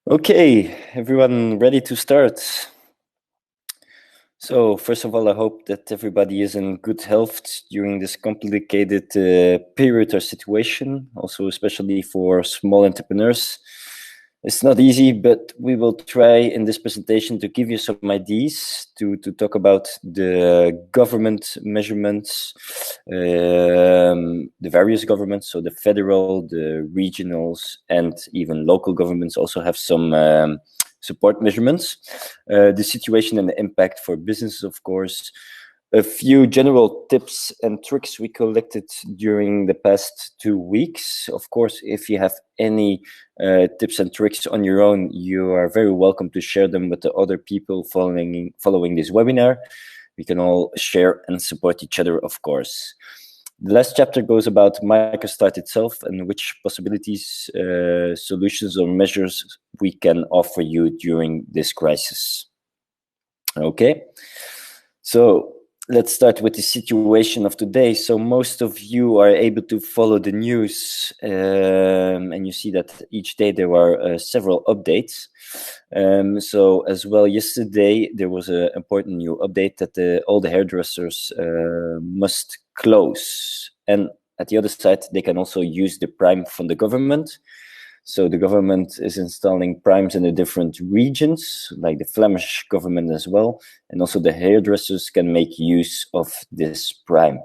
Okay, everyone ready to start? So first of all, I hope that everybody is in good health during this complicated period or situation, also especially for small entrepreneurs. It's not easy, but we will try in this presentation to give you some ideas to talk about the government measurements, the various governments, so the federal, the regionals, and even local governments also have some support measurements, the situation and the impact for businesses, of course, a few general tips and tricks we collected during the past 2 weeks. Of course, if you have any tips and tricks on your own, you are very welcome to share them with the other people following this webinar. We can all share and support each other, of course. The last chapter goes about Microstart itself and which possibilities, solutions or measures we can offer you during this crisis. Okay, so let's start with the situation of today. So most of you are able to follow the news, and you see that each day there are several updates. So as well, yesterday there was an important new update that all the hairdressers must close, and at the other side they can also use the prime from the government. So the government is installing primes in the different regions, like the Flemish government as well, and also the hairdressers can make use of this prime.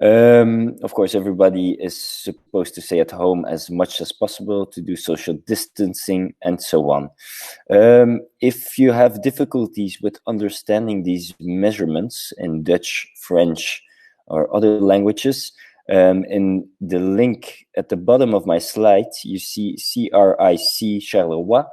Of course, everybody is supposed to stay at home as much as possible to do social distancing and so on. If you have difficulties with understanding these measurements in Dutch, French, or other languages, in the link at the bottom of my slide, you see CRIC Charleroi.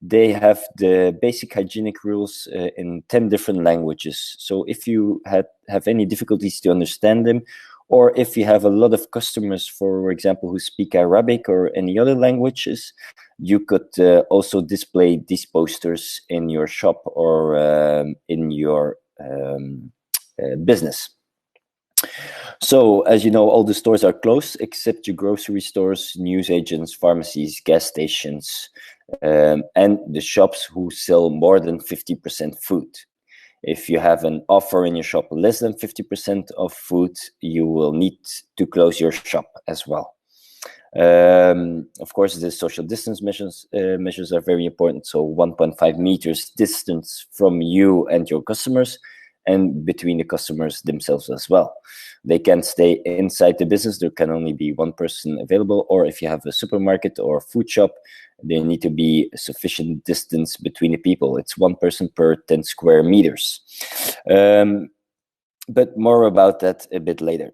They have the basic hygienic rules in 10 different languages. So if you have any difficulties to understand them, or if you have a lot of customers, for example, who speak Arabic or any other languages, you could also display these posters in your shop or in your business. So, as you know, all the stores are closed except your grocery stores, newsagents, pharmacies, gas stations, and the shops who sell more than 50% food. If you have an offer in your shop less than 50% of food, you will need to close your shop as well. Of course, the social distance measures are very important. So 1.5 meters distance from you and your customers, and between the customers themselves as well. They can't stay inside the business. There can only be one person available. Or if you have a supermarket or food shop, there need to be a sufficient distance between the people. It's one person per 10 square meters. But more about that a bit later.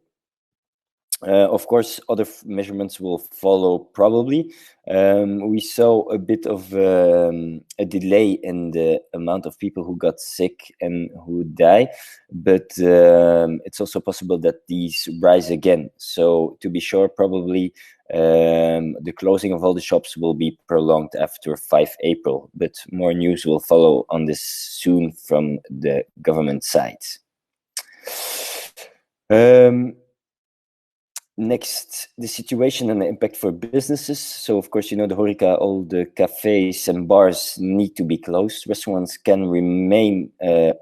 Of course, other measurements will follow probably. We saw a bit of a delay in the amount of people who got sick and who die, but it's also possible that these rise again. So to be sure, probably the closing of all the shops will be prolonged after 5 April, but more news will follow on this soon from the government side. Next, the situation and the impact for businesses. So, of course, you know, the Horeca, all the cafes and bars need to be closed. Restaurants can remain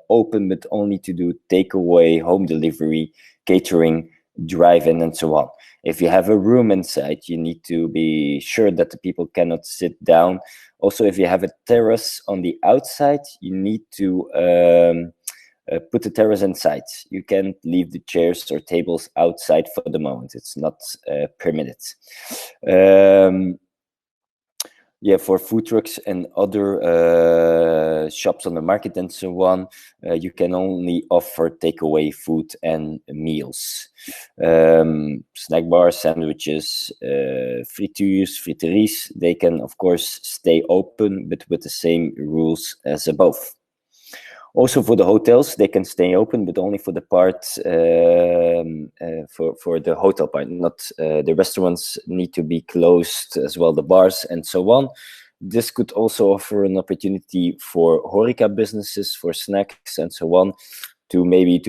open, but only to do takeaway, home delivery, catering, drive-in, and so on. If you have a room inside, you need to be sure that the people cannot sit down. Also, if you have a terrace on the outside, you need to put the terrace inside. You can't leave the chairs or tables outside for the moment. It's not permitted. For food trucks and other shops on the market and so on, you can only offer takeaway food and meals. Snack bars, sandwiches, frituurs, friteries, they can, of course, stay open, but with the same rules as above. Also for the hotels, they can stay open, but only for the part for the hotel part. Not the restaurants need to be closed as well, the bars and so on. This could also offer an opportunity for Horeca businesses, for snacks and so on, to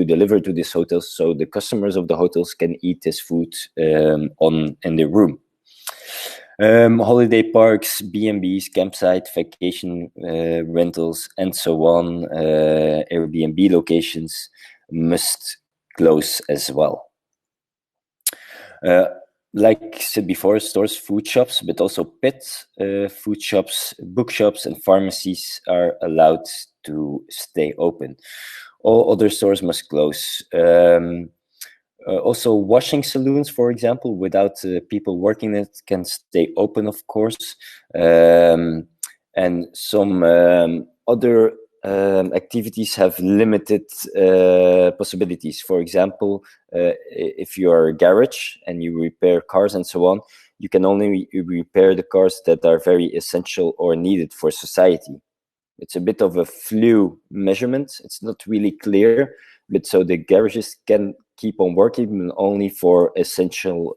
deliver to these hotels, so the customers of the hotels can eat this food in the room. Holiday parks, B&Bs, campsite, vacation rentals, and so on, Airbnb locations must close as well. Like said before, stores, food shops, but also pet food shops, bookshops, and pharmacies are allowed to stay open. All other stores must close. Also, washing saloons, for example, without people working it, can stay open, of course. And some other activities have limited possibilities. For example, if you are a garage and you repair cars and so on, you can only repair the cars that are very essential or needed for society. It's a bit of a flu measurement. It's not really clear, but so the garages can keep on working only for essential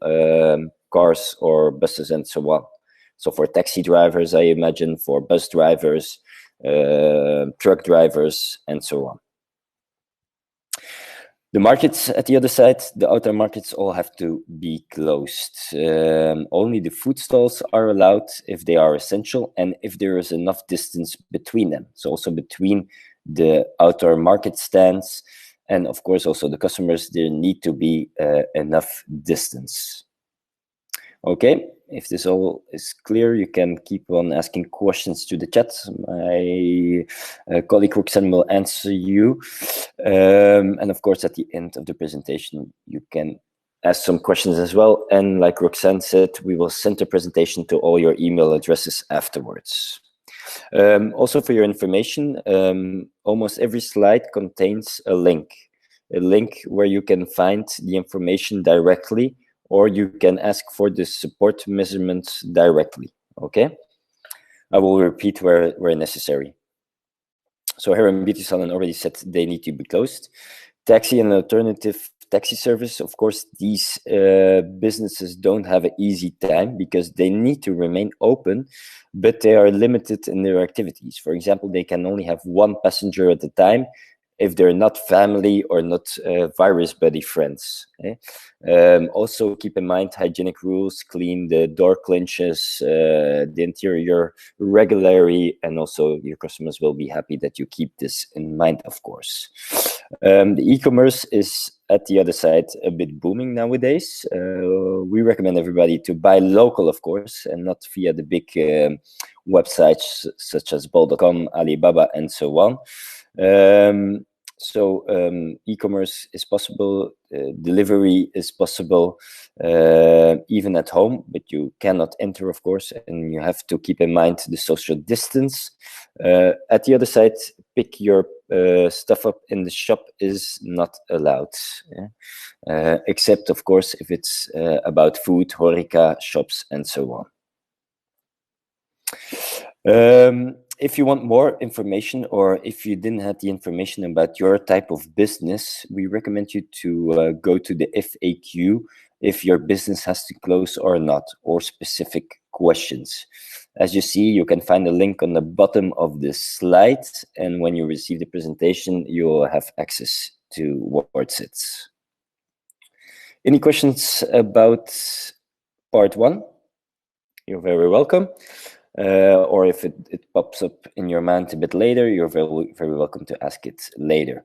cars or buses and so on. So for taxi drivers, I imagine, for bus drivers, truck drivers, and so on. The markets at the other side, the outdoor markets, all have to be closed. Only the food stalls are allowed if they are essential and if there is enough distance between them. So also between the outdoor market stands and of course also the customers, there need to be enough distance. Okay, if this all is clear, you can keep on asking questions to the chat. My colleague Roxanne will answer you. And of course, at the end of the presentation, you can ask some questions as well. And like Roxanne said, we will send the presentation to all your email addresses afterwards. Also for your information, almost every slide contains a link where you can find the information directly, or you can ask for the support measurements directly, okay? I will repeat where necessary. So Hair and Beauty Salon already said they need to be closed. Taxi and alternative taxi service, of course, these businesses don't have an easy time because they need to remain open, but they are limited in their activities. For example, they can only have one passenger at a time if they're not family or not virus buddy friends. Also keep in mind hygienic rules, clean the door clinches, the interior regularly, and also your customers will be happy that you keep this in mind, of course. The e-commerce is at the other side a bit booming nowadays. We recommend everybody to buy local, of course, and not via the big websites such as bol.com, Alibaba, and so on. E-commerce is possible, delivery is possible, even at home, but you cannot enter, of course, and you have to keep in mind the social distance. At the other side, pick your stuff up in the shop is not allowed, except, of course, if it's about food, horeca, shops, and so on. If you want more information, or if you didn't have the information about your type of business, we recommend you to go to the FAQ if your business has to close or not, or specific questions. As you see, you can find a link on the bottom of the slide, and when you receive the presentation, you will have access towards it. Any questions about part 1? You're very welcome. Or if it pops up in your mind a bit later, you're very welcome to ask it later.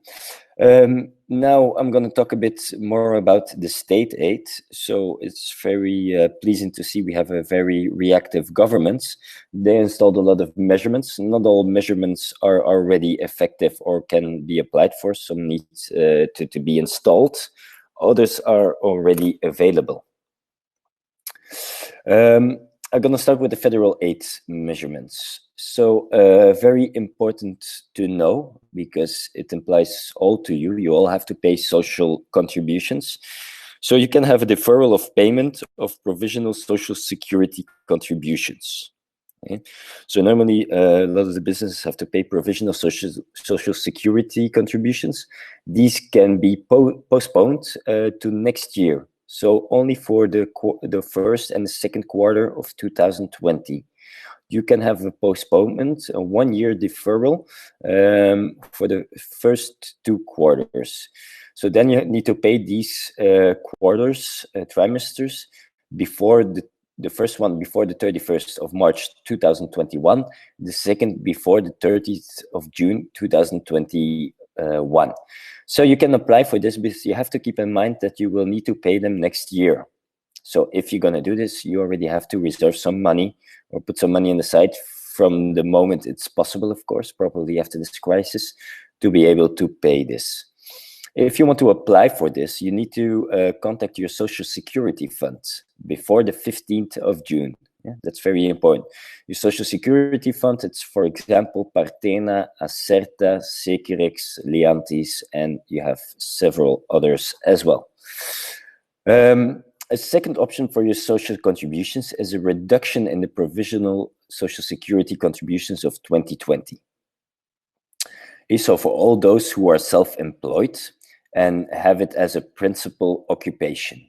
Now I'm going to talk a bit more about the state aid. So it's very pleasing to see we have a very reactive government. They installed a lot of measurements. Not all measurements are already effective or can be applied for. Some need to be installed. Others are already available. I'm going to start with the federal aid measurements. So very important to know, because it implies all to you. You all have to pay social contributions. So you can have a deferral of payment of provisional social security contributions. Okay? So normally a lot of the businesses have to pay provisional social security contributions. These can be postponed to next year. So only for the first and the second quarter of 2020. You can have a postponement, a 1-year deferral for the first 2 quarters. So then you need to pay these quarters, trimesters, before the first one before the 31st of March 2021, the second before the 30th of June 2021. So you can apply for this, because you have to keep in mind that you will need to pay them next year. So if you're going to do this, you already have to reserve some money or put some money on the side from the moment it's possible, of course, probably after this crisis, to be able to pay this. If you want to apply for this, you need to contact your Social Security fund before the 15th of June. Yeah, that's very important. Your Social Security fund, it's, for example, Partena, Acerta, Securex, Leantis, and you have several others as well. A second option for your social contributions is a reduction in the provisional Social Security contributions of 2020. So for all those who are self-employed and have it as a principal occupation,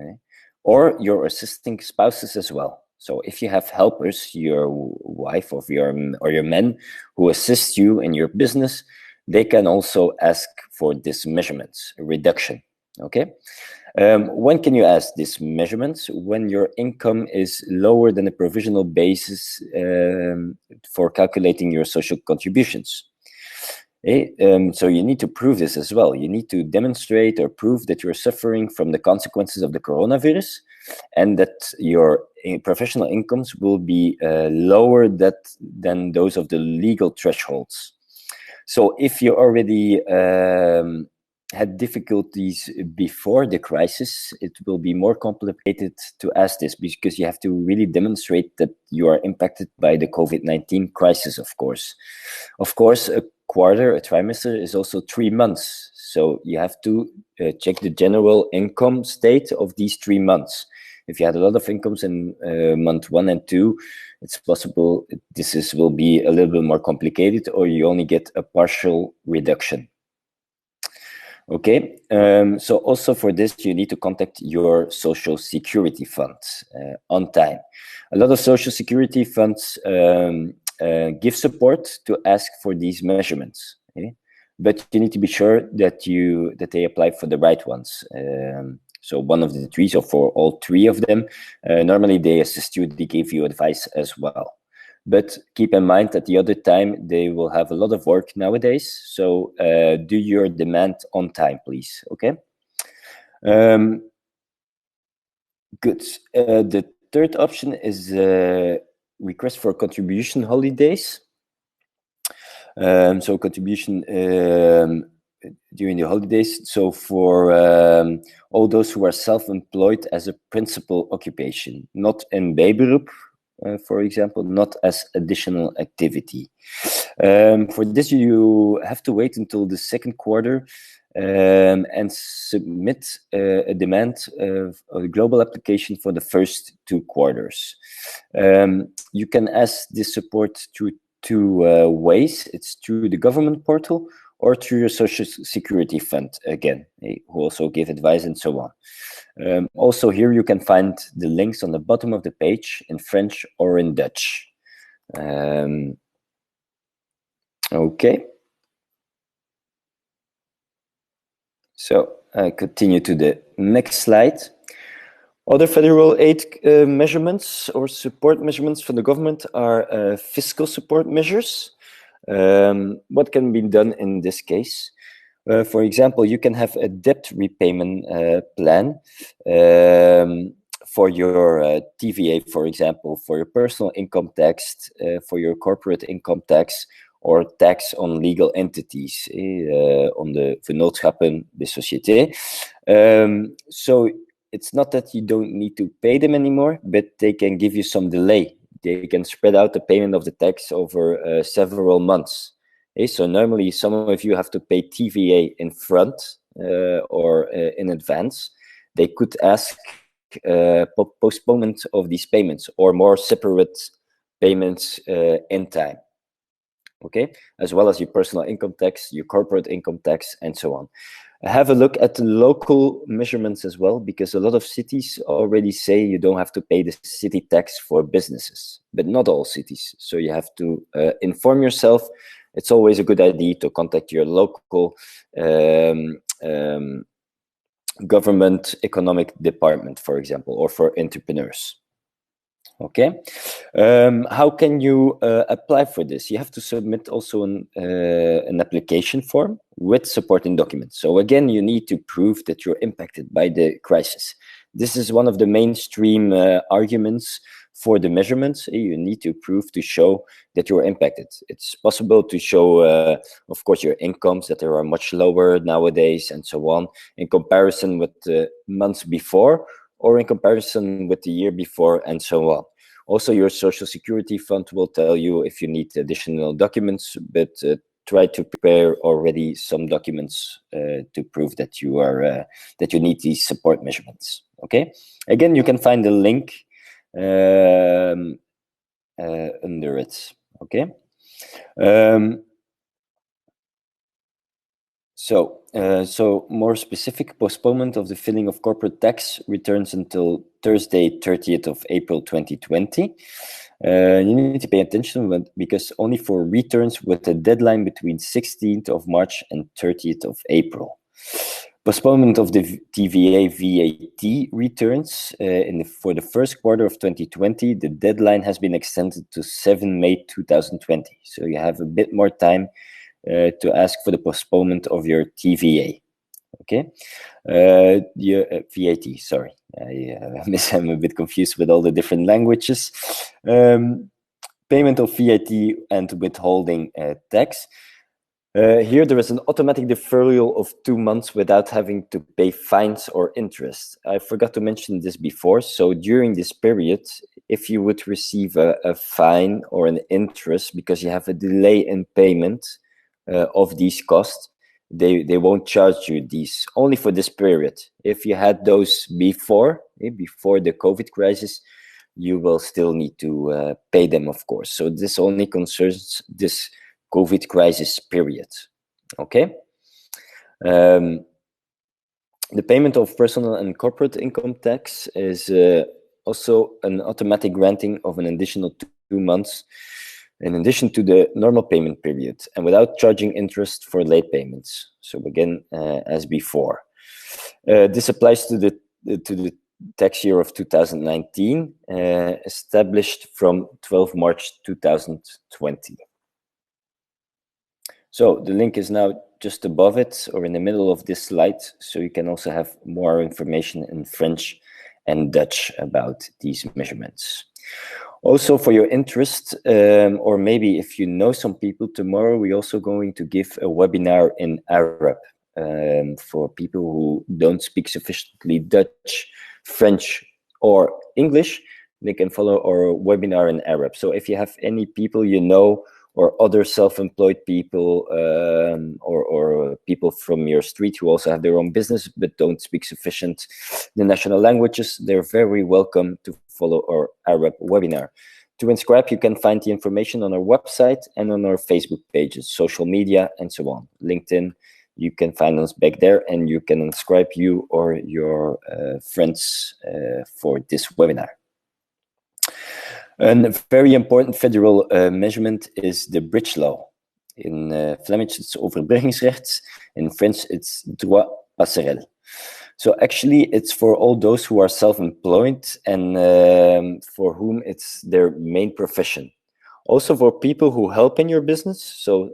okay? Or your assisting spouses as well. So if you have helpers, your wife or your men who assist you in your business, they can also ask for this measurements, a reduction, okay? When can you ask these measurements? When your income is lower than the provisional basis for calculating your social contributions. So you need to prove this as well. You need to demonstrate or prove that you're suffering from the consequences of the coronavirus, and that your professional incomes will be lower than those of the legal thresholds. So if you already had difficulties before the crisis, it will be more complicated to ask this, because you have to really demonstrate that you are impacted by the COVID-19 crisis, of course. Of course, a quarter, a trimester is also 3 months. So you have to check the general income state of these 3 months. If you had a lot of incomes in month 1 and 2, it's possible this will be a little bit more complicated, or you only get a partial reduction. Okay, so also for this, you need to contact your Social Security fund on time. A lot of Social Security funds give support to ask for these measurements, okay? But you need to be sure that they apply for the right ones. So one of the three, so for all 3 of them, normally they assist you, they give you advice as well. But keep in mind that the other time they will have a lot of work nowadays. So do your demand on time, please. Okay. Good. The third option is request for contribution holidays. So contribution during the holidays. So for all those who are self-employed as a principal occupation, not in bijberoep, for example, not as additional activity. For this, you have to wait until the second quarter and submit a demand of a global application for the first 2 quarters. You can ask this support through 2 ways. It's through the government portal or through your Social Security fund, again, who also give advice and so on. Also here you can find the links on the bottom of the page in French or in Dutch. Okay. So I continue to the next slide. Other federal aid measurements or support measurements for the government are fiscal support measures. What can be done in this case? For example, you can have a debt repayment plan for your TVA, for example, for your personal income tax, for your corporate income tax, or tax on legal entities, on de vennootschappen, de société. So it's not that you don't need to pay them anymore, but they can give you some delay. They can spread out the payment of the tax over several months. So normally some of you have to pay TVA in front or in advance. They could ask postponement of these payments or more separate payments in time. Okay, as well as your personal income tax, your corporate income tax, and so on. Have a look at the local measurements as well, because a lot of cities already say you don't have to pay the city tax for businesses, but not all cities. So you have to inform yourself. It's always a good idea to contact your local government economic department, for example, or for entrepreneurs. Okay, how can you apply for this? You have to submit also an application form with supporting documents. So again, you need to prove that you're impacted by the crisis. This is one of the mainstream arguments for the measurements. You need to prove to show that you're impacted. It's possible to show, of course, your incomes that are much lower nowadays and so on in comparison with the months before, or in comparison with the year before, and so on. Also, your social security fund will tell you if you need additional documents, but try to prepare already some documents to prove that you are that you need these support measurements. Okay. Again, you can find the link under it. Okay. So more specific, postponement of the filing of corporate tax returns until Thursday, 30th of April 2020. You need to pay attention because only for returns with a deadline between 16th of March and 30th of April. Postponement of the TVA VAT returns for the first quarter of 2020, the deadline has been extended to 7 May 2020. So you have a bit more time to ask for the postponement of your TVA. Okay, your VAT. Sorry, I'm a bit confused with all the different languages. Payment of VAT and withholding tax. Here there is an automatic deferral of 2 months without having to pay fines or interest. I forgot to mention this before. So during this period, if you would receive a fine or an interest because you have a delay in payment of these costs, they won't charge you these only for this period. If you had those before the COVID crisis, you will still need to pay them, of course. So this only concerns this COVID crisis period. Okay. The payment of personal and corporate income tax is also an automatic granting of an additional 2 months in addition to the normal payment period and without charging interest for late payments. So again, as before. This applies to the tax year of 2019, established from 12 March 2020. So the link is now just above it or in the middle of this slide, so you can also have more information in French and Dutch about these measurements. Also, for your interest, or maybe if you know some people, tomorrow we're also going to give a webinar in Arab for people who don't speak sufficiently Dutch, French, or English. They can follow our webinar in Arab. So if you have any people you know, or other self-employed people, or people from your street who also have their own business but don't speak sufficient the national languages, they're very welcome to follow our Arab webinar. To inscribe, you can find the information on our website and on our Facebook pages, social media, and so on. LinkedIn, you can find us back there, and you can inscribe you or your friends for this webinar. A very important federal measurement is the bridge law. In Flemish, it's overbruggingsrecht. In French, it's droit passerelle. So actually, it's for all those who are self-employed and for whom it's their main profession. Also for people who help in your business, so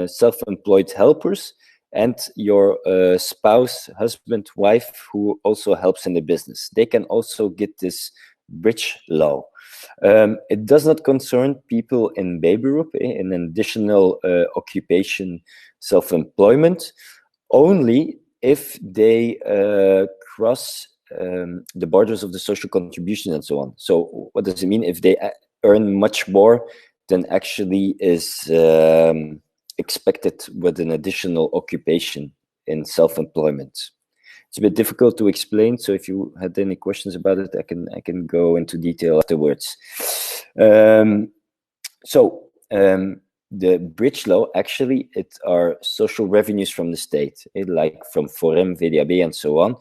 self-employed helpers, and your spouse, husband, wife, who also helps in the business. They can also get this bridge law. It does not concern people in bijberoep, in an additional occupation, self-employment, only if they cross the borders of the social contribution and so on. So what does it mean? If they earn much more than actually is expected with an additional occupation in self-employment. It's a bit difficult to explain, so if you had any questions about it, I can go into detail afterwards. The bridge law, actually, it are social revenues from the state, like from Forum, VDAB, and so on.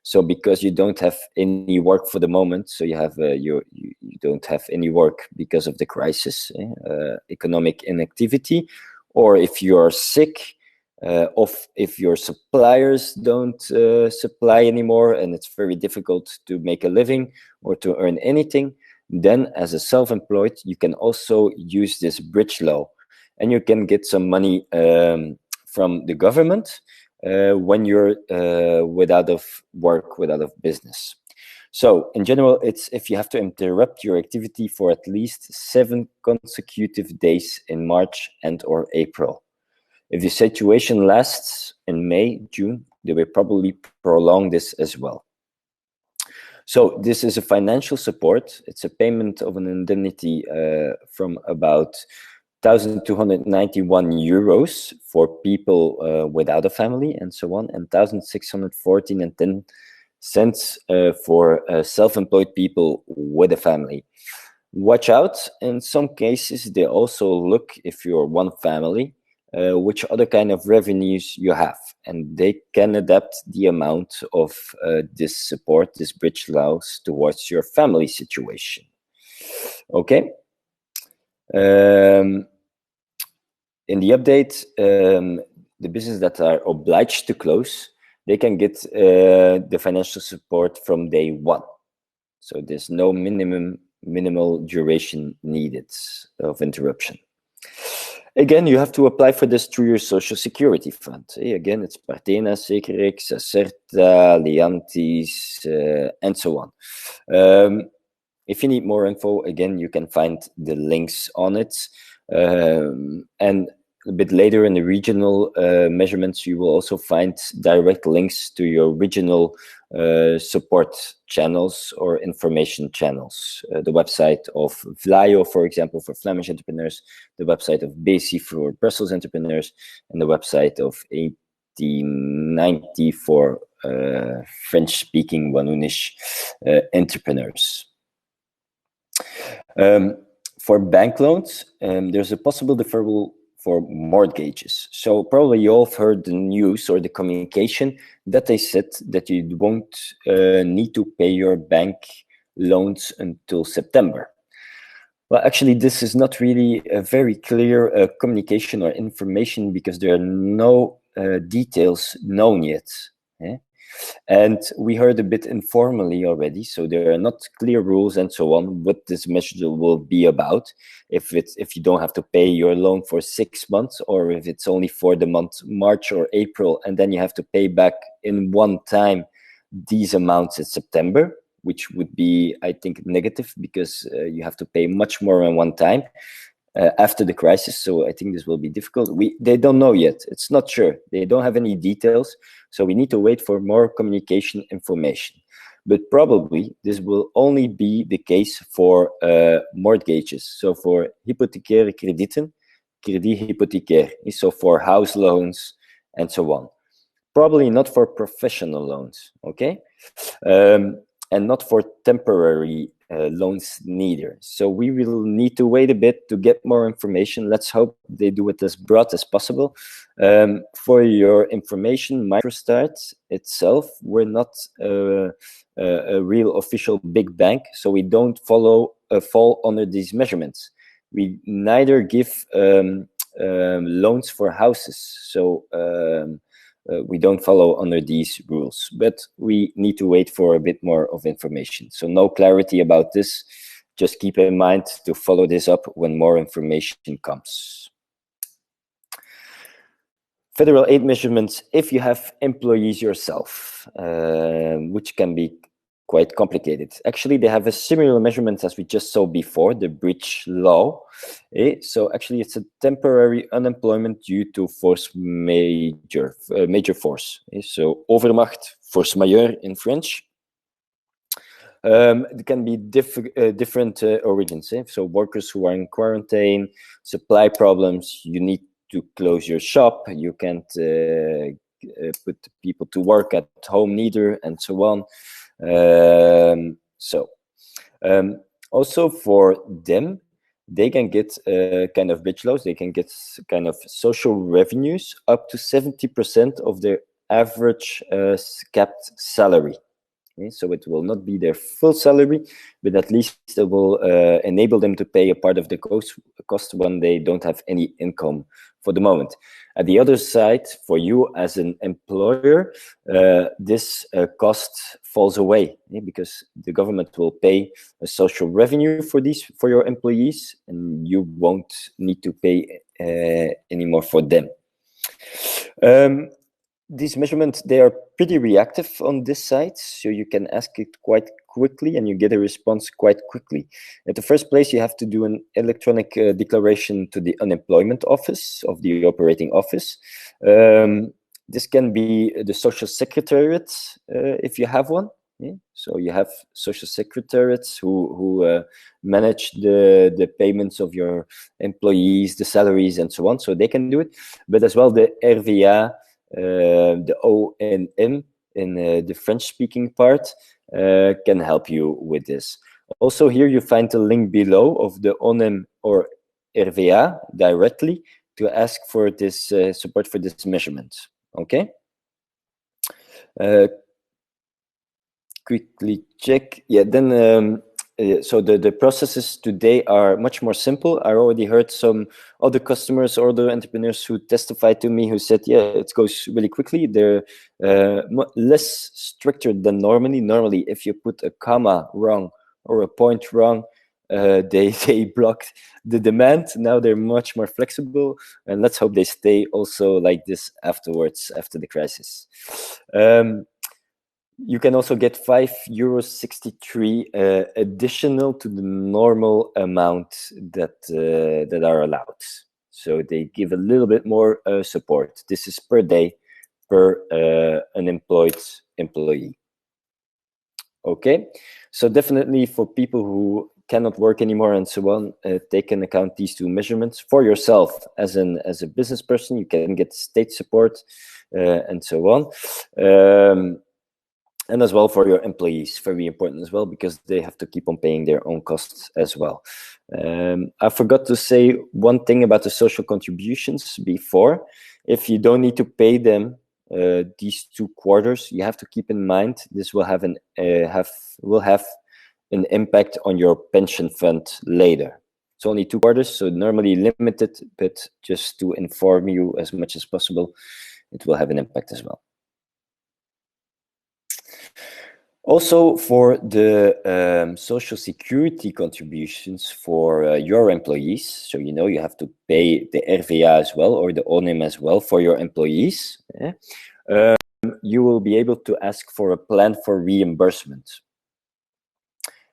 So because you don't have any work for the moment, so you have you don't have any work because of the crisis, economic inactivity, or if you are sick, if your suppliers don't supply anymore and it's very difficult to make a living or to earn anything, then as a self-employed, you can also use this bridge law, and you can get some money from the government when you're without of work, without of business. So in general, it's if you have to interrupt your activity for at least 7 consecutive days in March and or April. If the situation lasts in May, June, they will probably prolong this as well. So this is a financial support. It's a payment of an indemnity from about 1,291 euros for people without a family and so on, and 1,614 and 10 cents for self-employed people with a family. Watch out, in some cases they also look, if you're one family, which other kind of revenues you have, and they can adapt the amount of this support, this bridge laws, towards your family situation. Okay. In the update, the businesses that are obliged to close, they can get the financial support from day one. So there's no minimal duration needed of interruption. Again, you have to apply for this through your Social Security Fund. Again, it's Partena, Securex, Acerta, Liantis, and so on. If you need more info, again, you can find the links on it. And a bit later in the regional measurements, you will also find direct links to your regional support channels or information channels. The website of Vlaio, for example, for Flemish entrepreneurs, the website of BC for Brussels entrepreneurs, and the website of 1890 for French-speaking Wallonish entrepreneurs. For bank loans, there's a possible deferral for mortgages. So probably you all have heard the news or the communication that they said that you won't need to pay your bank loans until September. Well, actually, this is not really a very clear communication or information, because there are no details known yet. And we heard a bit informally already, so there are not clear rules and so on what this measure will be about. If you don't have to pay your loan for 6 months, or if it's only for the month March or April, and then you have to pay back in one time these amounts in September, which would be, I think, negative, because you have to pay much more in one time after the crisis. So I think this will be difficult. They don't know yet. It's not sure. They don't have any details. So we need to wait for more communication information. But probably this will only be the case for mortgages. So for hypothecaire kredieten, crédit hypothécaire. So for house loans and so on. Probably not for professional loans, okay? And not for temporary loans neither. So we will need to wait a bit to get more information. Let's hope they do it as broad as possible. For your information, Microstart itself, we're not a real official big bank, so we don't fall under these measurements. We neither give loans for houses, so we don't follow under these rules, but we need to wait for a bit more of information. So no clarity about this. Just keep in mind to follow this up when more information comes. Federal aid measurements if you have employees yourself, which can be quite complicated. Actually, they have a similar measurement as we just saw before, the bridge law. So actually, it's a temporary unemployment due to force majeure, major force. So overmacht, force majeure in French. It can be different origins. So workers who are in quarantine, supply problems, you need to close your shop, you can't put people to work at home neither, and so on. Also for them, they can get kind of bridge loans, they can get kind of social revenues up to 70% of their average capped salary. So it will not be their full salary, but at least it will enable them to pay a part of the cost when they don't have any income for the moment. At the other side, for you as an employer, this cost falls away, because the government will pay a social revenue for your employees, and you won't need to pay anymore for them. These measurements, they are pretty reactive on this side, so you can ask it quite quickly and you get a response quite quickly. At the first place, you have to do an electronic declaration to the unemployment office of the operating office. This can be the social secretariat if you have one. So you have social secretariats who manage the payments of your employees, the salaries, and so on. So they can do it, but as well the RVA, the ONM in the French-speaking part can help you with this. Also, here you find the link below of the ONM or RVA directly to ask for this support for this measurement. Okay. Quickly check. Yeah, then so the processes today are much more simple. I already heard some other customers or other entrepreneurs who testified to me who said, yeah, it goes really quickly. They're less stricter than normally. Normally, if you put a comma wrong or a point wrong, they blocked the demand. Now they're much more flexible, and let's hope they stay also like this afterwards, after the crisis. You can also get €5.63 additional to the normal amount that are allowed. So they give a little bit more support. This is per day per unemployed employee. Okay, so definitely for people who cannot work anymore and so on, take into account these two measurements. For yourself as a business person, you can get state support and so on. And as well for your employees, very important as well, because they have to keep on paying their own costs as well. I forgot to say one thing about the social contributions before. If you don't need to pay them these 2 quarters, you have to keep in mind this will have an impact on your pension fund later. It's only 2 quarters, so normally limited, but just to inform you as much as possible, it will have an impact as well. Also, for the social security contributions for your employees, so you have to pay the RVA as well, or the ONIM as well for your employees. You will be able to ask for a plan for reimbursement,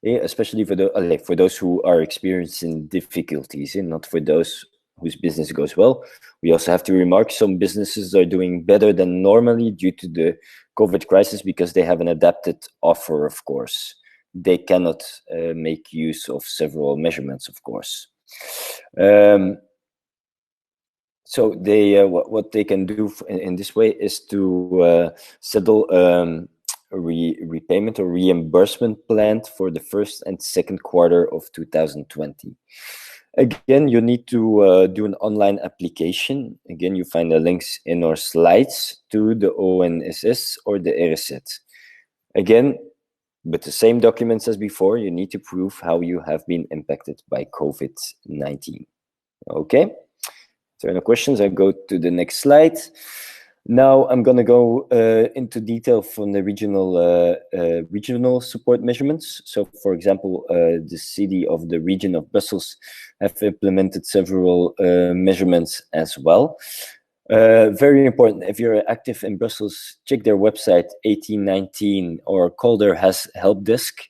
especially for those who are experiencing difficulties, not for those whose business goes well. We also have to remark some businesses are doing better than normally due to the COVID crisis because they have an adapted offer, of course. They cannot make use of several measurements, of course. So they what they can do in this way is to settle repayment or reimbursement plan for the first and second quarter of 2020. Again, you need to do an online application. Again, you find the links in our slides to the ONSS or the RZ. Again, with the same documents as before, you need to prove how you have been impacted by COVID-19. Okay? If there are no questions, I go to the next slide. Now I'm going to go into detail from the regional support measurements. So, for example, the city of the region of Brussels have implemented several measurements as well. Very important, if you're active in Brussels, check their website 1819 or call their help desk,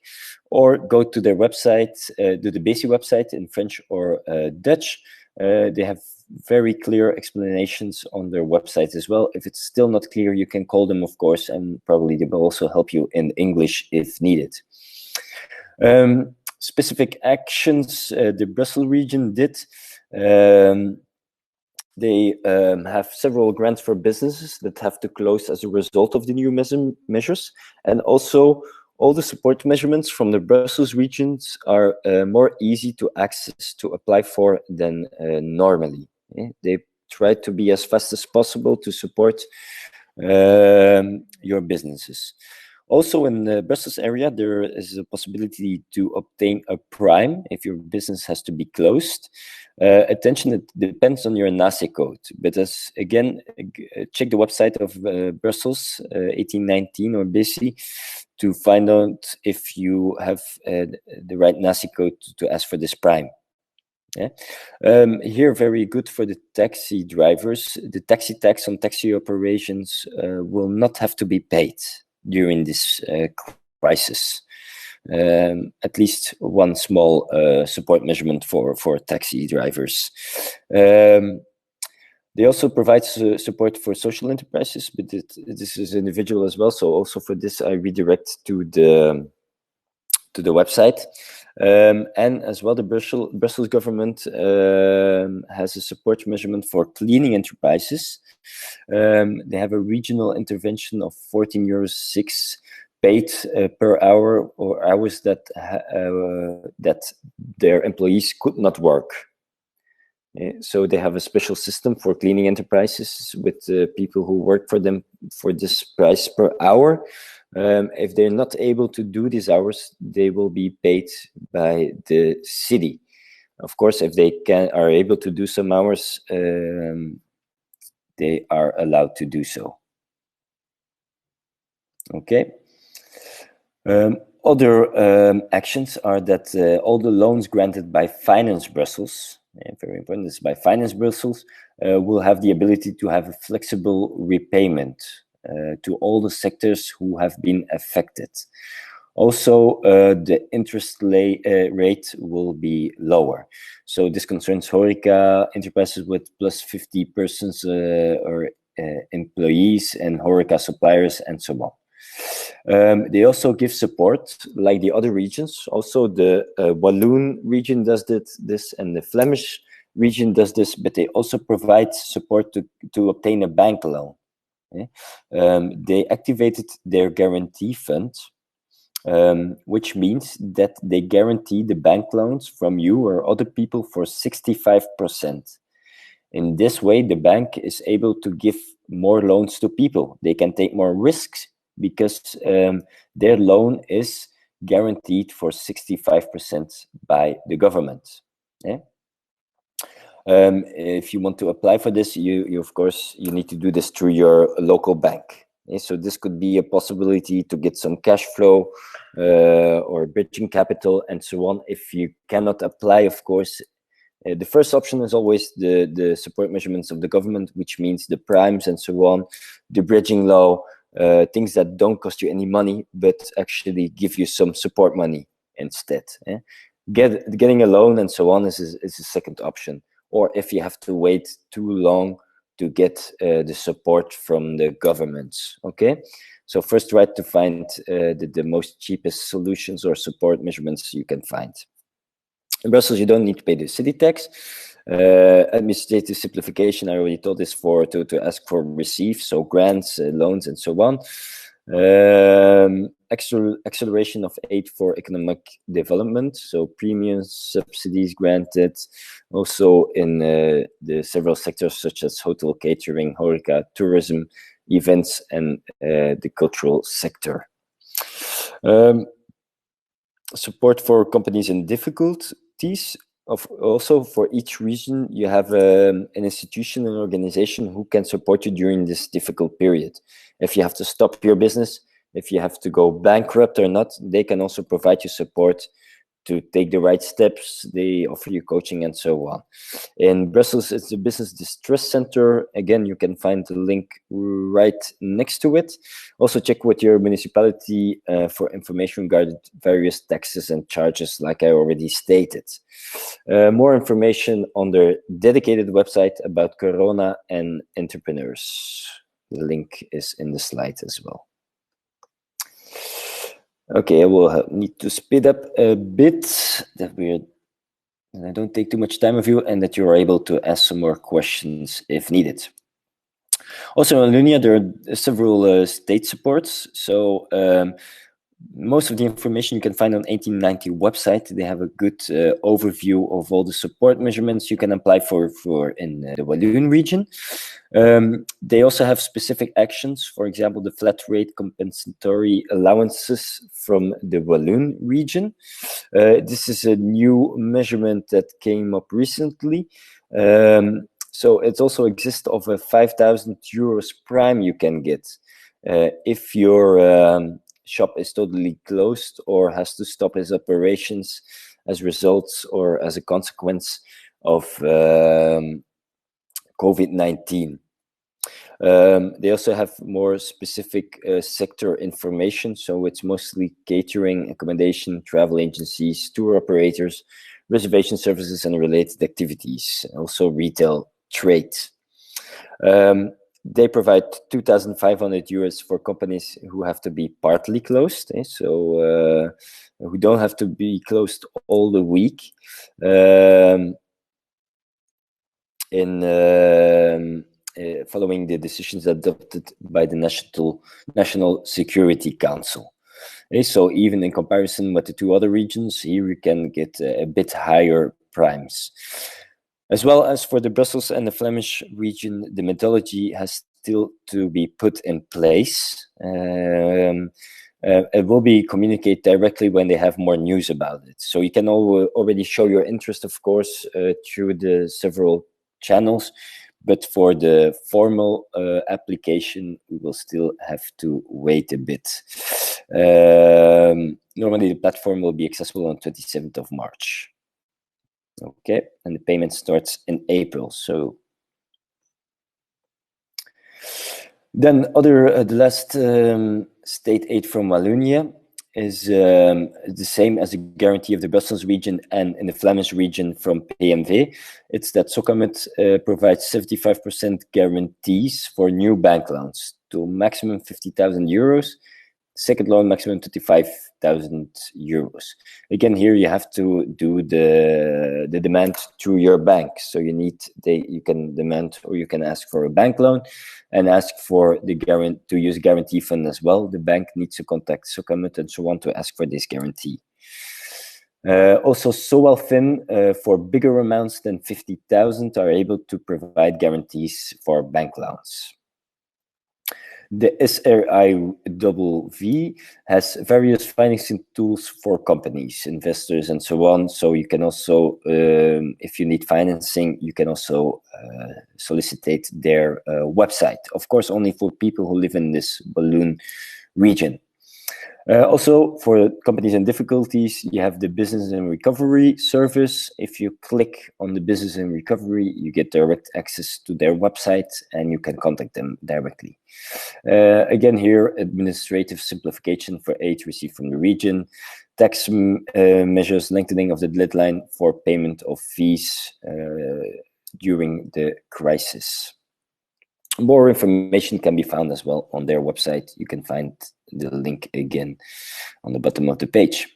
or go to their website, to the BASI website in French or Dutch. They have very clear explanations on their website as well. If it's still not clear, you can call them, of course, and probably they will also help you in English if needed. Specific actions the Brussels region did. They have several grants for businesses that have to close as a result of the new measures, and also all the support measurements from the Brussels regions are more easy to access, to apply for than normally. They try to be as fast as possible to support your businesses. Also in the Brussels area, there is a possibility to obtain a prime if your business has to be closed. Attention, it depends on your NACE code, but as again, check the website of Brussels 1819 or BICI to find out if you have the right NACE code to ask for this prime. Yeah. Here, very good for the taxi drivers. The taxi tax on taxi operations will not have to be paid during this crisis. At least one small support measurement for taxi drivers. They also provide support for social enterprises, but this is individual as well. So also for this, I redirect to the website. And as well, the Brussels government has a support measurement for cleaning enterprises. They have a regional intervention of 14.06 euros paid per hour or hours that their employees could not work. So they have a special system for cleaning enterprises with people who work for them for this price per hour. If they're not able to do these hours, they will be paid by the city. Of course, if they are able to do some hours, they are allowed to do so. Okay. Other actions are that all the loans granted by Finance Brussels, very important, this is by Finance Brussels, will have the ability to have a flexible repayment to all the sectors who have been affected. Also, the interest rate will be lower. So this concerns Horeca enterprises with plus 50 persons or employees and Horeca suppliers and so on. They also give support like the other regions. Also, the Walloon region does this and the Flemish region does this, but they also provide support to obtain a bank loan. They activated their guarantee fund, which means that they guarantee the bank loans from you or other people for 65%. In this way, the bank is able to give more loans to people. They can take more risks because their loan is guaranteed for 65% by the government. Yeah? If you want to apply for this, you of course, you need to do this through your local bank. Yeah? So this could be a possibility to get some cash flow or bridging capital and so on. If you cannot apply, of course, the first option is always the support measurements of the government, which means the primes and so on, the bridging law, things that don't cost you any money, but actually give you some support money instead. Eh? Getting a loan and so on is a second option. Or if you have to wait too long to get the support from the governments, okay? So first try to find the most cheapest solutions or support measurements you can find. In Brussels, you don't need to pay the city tax. Administrative simplification, I already told this to ask for receive, so grants, loans, and so on. Acceleration of aid for economic development, so premiums, subsidies granted, also in the several sectors such as hotel, catering, horeca, tourism, events, and the cultural sector. Support for companies in difficulties. Also, for each region, you have an institution and organization who can support you during this difficult period. If you have to stop your business, if you have to go bankrupt or not, they can also provide you support to take the right steps. They offer you coaching and so on. In Brussels, it's the Business Distress Center. Again, you can find the link right next to it. Also check with your municipality for information regarding various taxes and charges, like I already stated. More information on their dedicated website about Corona and entrepreneurs. The link is in the slide as well. Okay, I will need to speed up a bit that I don't take too much time of you and that you're able to ask some more questions if needed. Also in Lunia, there are several state supports. So Most of the information you can find on 1890 website. They have a good overview of all the support measurements you can apply for in the Walloon region. They also have specific actions, for example, the flat rate compensatory allowances from the Walloon region. This is a new measurement that came up recently. So it also exists of a 5,000 euros prime you can get if your shop is totally closed or has to stop its operations as results or as a consequence of COVID-19. They also have more specific sector information, so it's mostly catering, accommodation, travel agencies, tour operators, reservation services and related activities, also retail trade. They provide 2,500 euros for companies who have to be partly closed, so who don't have to be closed all the week. Following the decisions adopted by the National Security Council. So even in comparison with the two other regions, here you can get a bit higher primes. As well as for the Brussels and the Flemish region, the methodology has still to be put in place. It will be communicated directly when they have more news about it. So you can already show your interest, of course, through the several channels. But for the formal application, we will still have to wait a bit. Normally, the platform will be accessible on 27th of March. Okay, and the payment starts in April. So then the last state aid from Wallonia is the same as the guarantee of the Brussels region and in the Flemish region from PMV. It's that Socamet provides 75% guarantees for new bank loans to maximum 50,000 euros. Second loan maximum 25,000 euros. Again, here you have to do the demand through your bank. So you can demand or you can ask for a bank loan and ask for to use guarantee fund as well. The bank needs to contact Socamet and so on to ask for this guarantee. Also, Soalfin for bigger amounts than 50,000 are able to provide guarantees for bank loans. The SRIWV has various financing tools for companies, investors, and so on. So you can also, if you need financing, you can also solicit their website. Of course, only for people who live in this Walloon region. Also, for companies in difficulties, you have the Business and Recovery service. If you click on the Business and Recovery, you get direct access to their website and you can contact them directly. Again, here, administrative simplification for aid received from the region, tax measures, lengthening of the deadline for payment of fees during the crisis. More information can be found as well on their website. You can find the link again on the bottom of the page.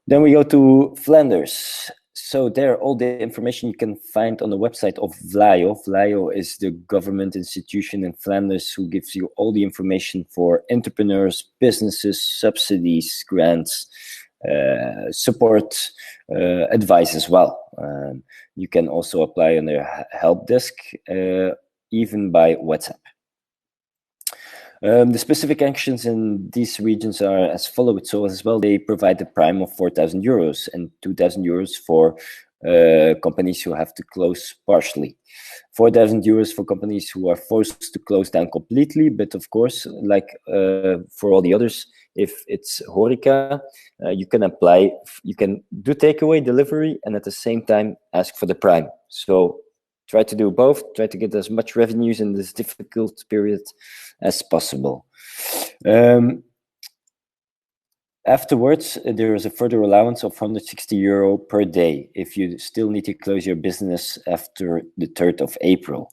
Then we go to Flanders. So there, all the information you can find on the website of Vlaio. Vlaio is the government institution in Flanders who gives you all the information for entrepreneurs, businesses, subsidies, grants, support, advice as well. You can also apply on their help desk, even by WhatsApp. The specific actions in these regions are as follows. So as well, they provide a prime of 4,000 euros and 2,000 euros for companies who have to close partially. 4,000 euros for companies who are forced to close down completely. But of course, like for all the others, if it's Horeca, you can apply, you can do takeaway delivery and at the same time ask for the prime. So try to do both, try to get as much revenues in this difficult period as possible. Afterwards, there is a further allowance of 160 euro per day if you still need to close your business after the 3rd of April.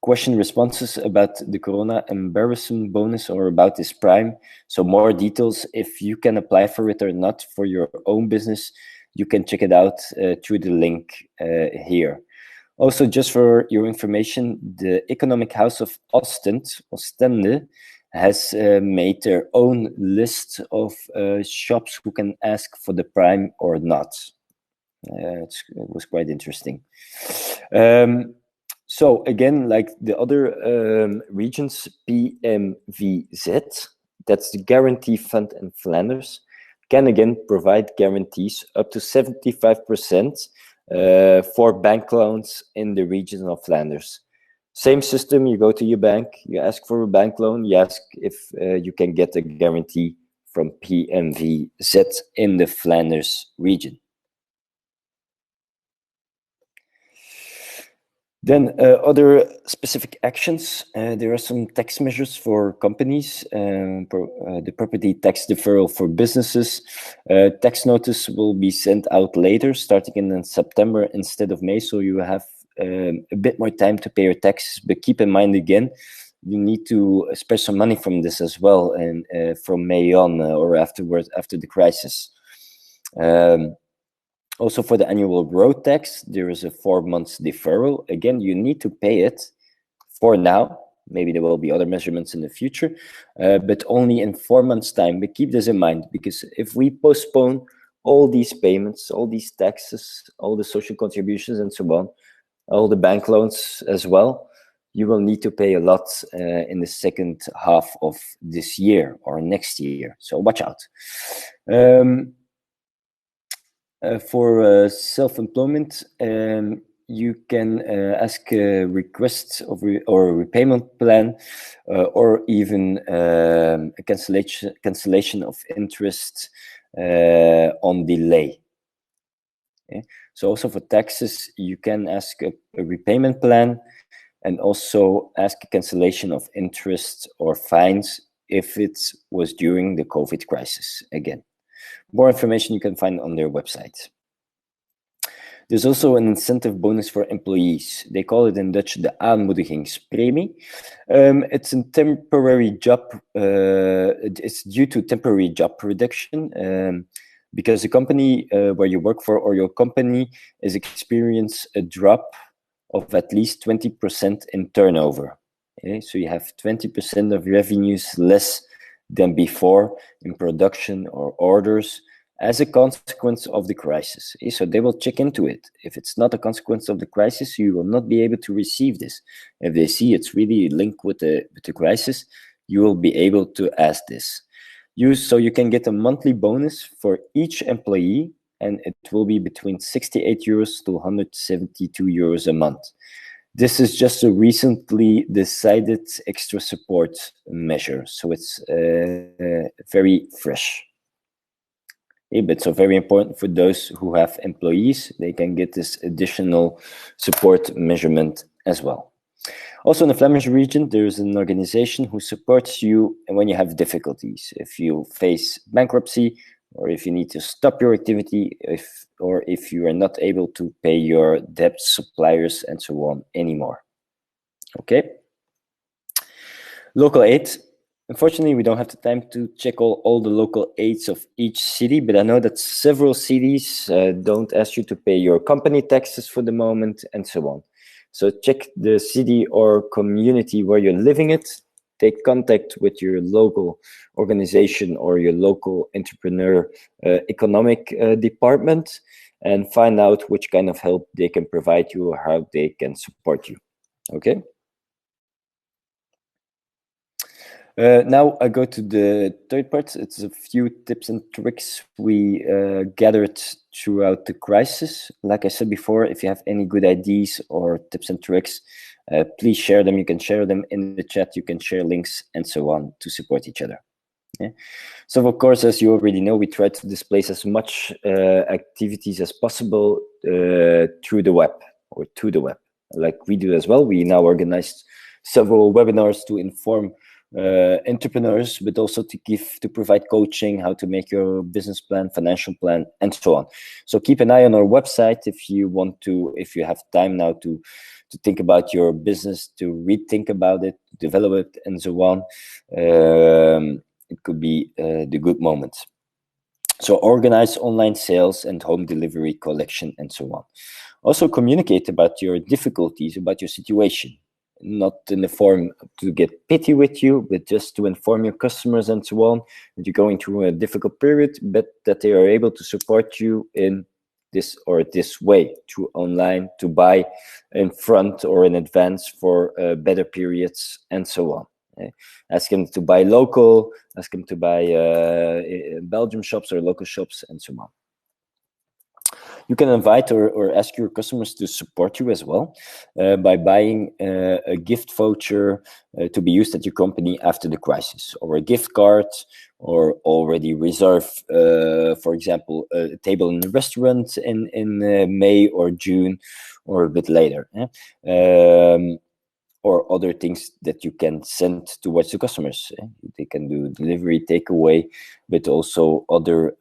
Question responses about the Corona embarrassment bonus or about this prime. So more details, if you can apply for it or not for your own business, you can check it out through the link here. Also, just for your information, the Economic House of Ostende has made their own list of shops who can ask for the Prime or not. It was quite interesting. So again, like the other regions, PMVZ, that's the Guarantee Fund in Flanders, can again provide guarantees up to 75% for bank loans in the region of Flanders. Same system, you go to your bank, you ask for a bank loan, you ask if you can get a guarantee from PMVZ in the Flanders region. Then other specific actions. There are some tax measures for companies, the property tax deferral for businesses. Tax notice will be sent out later, starting in September instead of May, so you have a bit more time to pay your taxes. But keep in mind again, you need to spare some money from this as well, and from May on or afterwards, after the crisis. Also, for the annual road tax, there is a 4 months deferral. Again, you need to pay it for now. Maybe there will be other measurements in the future, but only in 4 months' time. But keep this in mind, because if we postpone all these payments, all these taxes, all the social contributions and so on, all the bank loans as well, you will need to pay a lot in the second half of this year or next year. So watch out. For self-employment, you can ask a request or a repayment plan, or even a cancellation of interest on delay. Okay? So also for taxes, you can ask a repayment plan and also ask a cancellation of interest or fines if it was during the COVID crisis again. More information you can find on their website. There's also an incentive bonus for employees. They call it in Dutch the aanmoedigingspremie. It's a temporary job. It's due to temporary job reduction because the company where you work for or your company is experiencing a drop of at least 20% in turnover. Okay? So you have 20% of revenues less than before in production or orders as a consequence of the crisis. So they will check into it. If it's not a consequence of the crisis, you will not be able to receive this. If they see it's really linked with the crisis, you will be able to ask this. So you can get a monthly bonus for each employee, and it will be between 68 euros to 172 euros a month. This is just a recently decided extra support measure, so it's very fresh. But so very important for those who have employees, they can get this additional support measurement as well. Also in the Flemish region, there is an organization who supports you when you have difficulties. If you face bankruptcy, or if you need to stop your activity, or if you are not able to pay your debt, suppliers, and so on anymore. Okay. Local aid. Unfortunately, we don't have the time to check all the local aids of each city, but I know that several cities don't ask you to pay your company taxes for the moment, and so on. So check the city or community where you're living it. Take contact with your local organization or your local entrepreneur economic department and find out which kind of help they can provide you or how they can support you. Okay. Now I go to the third part. It's a few tips and tricks we gathered throughout the crisis. Like I said before, if you have any good ideas or tips and tricks, please share them. You can share them in the chat. You can share links and so on to support each other. Yeah. So of course, as you already know, we try to displace as much activities as possible through the web or to the web, like we do as well. We now organized several webinars to inform entrepreneurs, but also to provide coaching, how to make your business plan, financial plan, and so on. So keep an eye on our website if you have time now to think about your business, to rethink about it, develop it, and so on. It could be the good moment. So organize online sales and home delivery collection and so on. Also communicate about your difficulties, about your situation. not in the form to get pity with you, but just to inform your customers and so on that you're going through a difficult period, but that they are able to support you in this or this way through online to buy in front or in advance for better periods and so on. Ask them to buy local, ask them to buy Belgium shops or local shops and so on. You can invite or ask your customers to support you as well by buying a gift voucher to be used at your company after the crisis, or a gift card, or already reserve, for example, a table in a restaurant in May or June or a bit later. Or other things that you can send towards the customers. They can do delivery, takeaway, but also other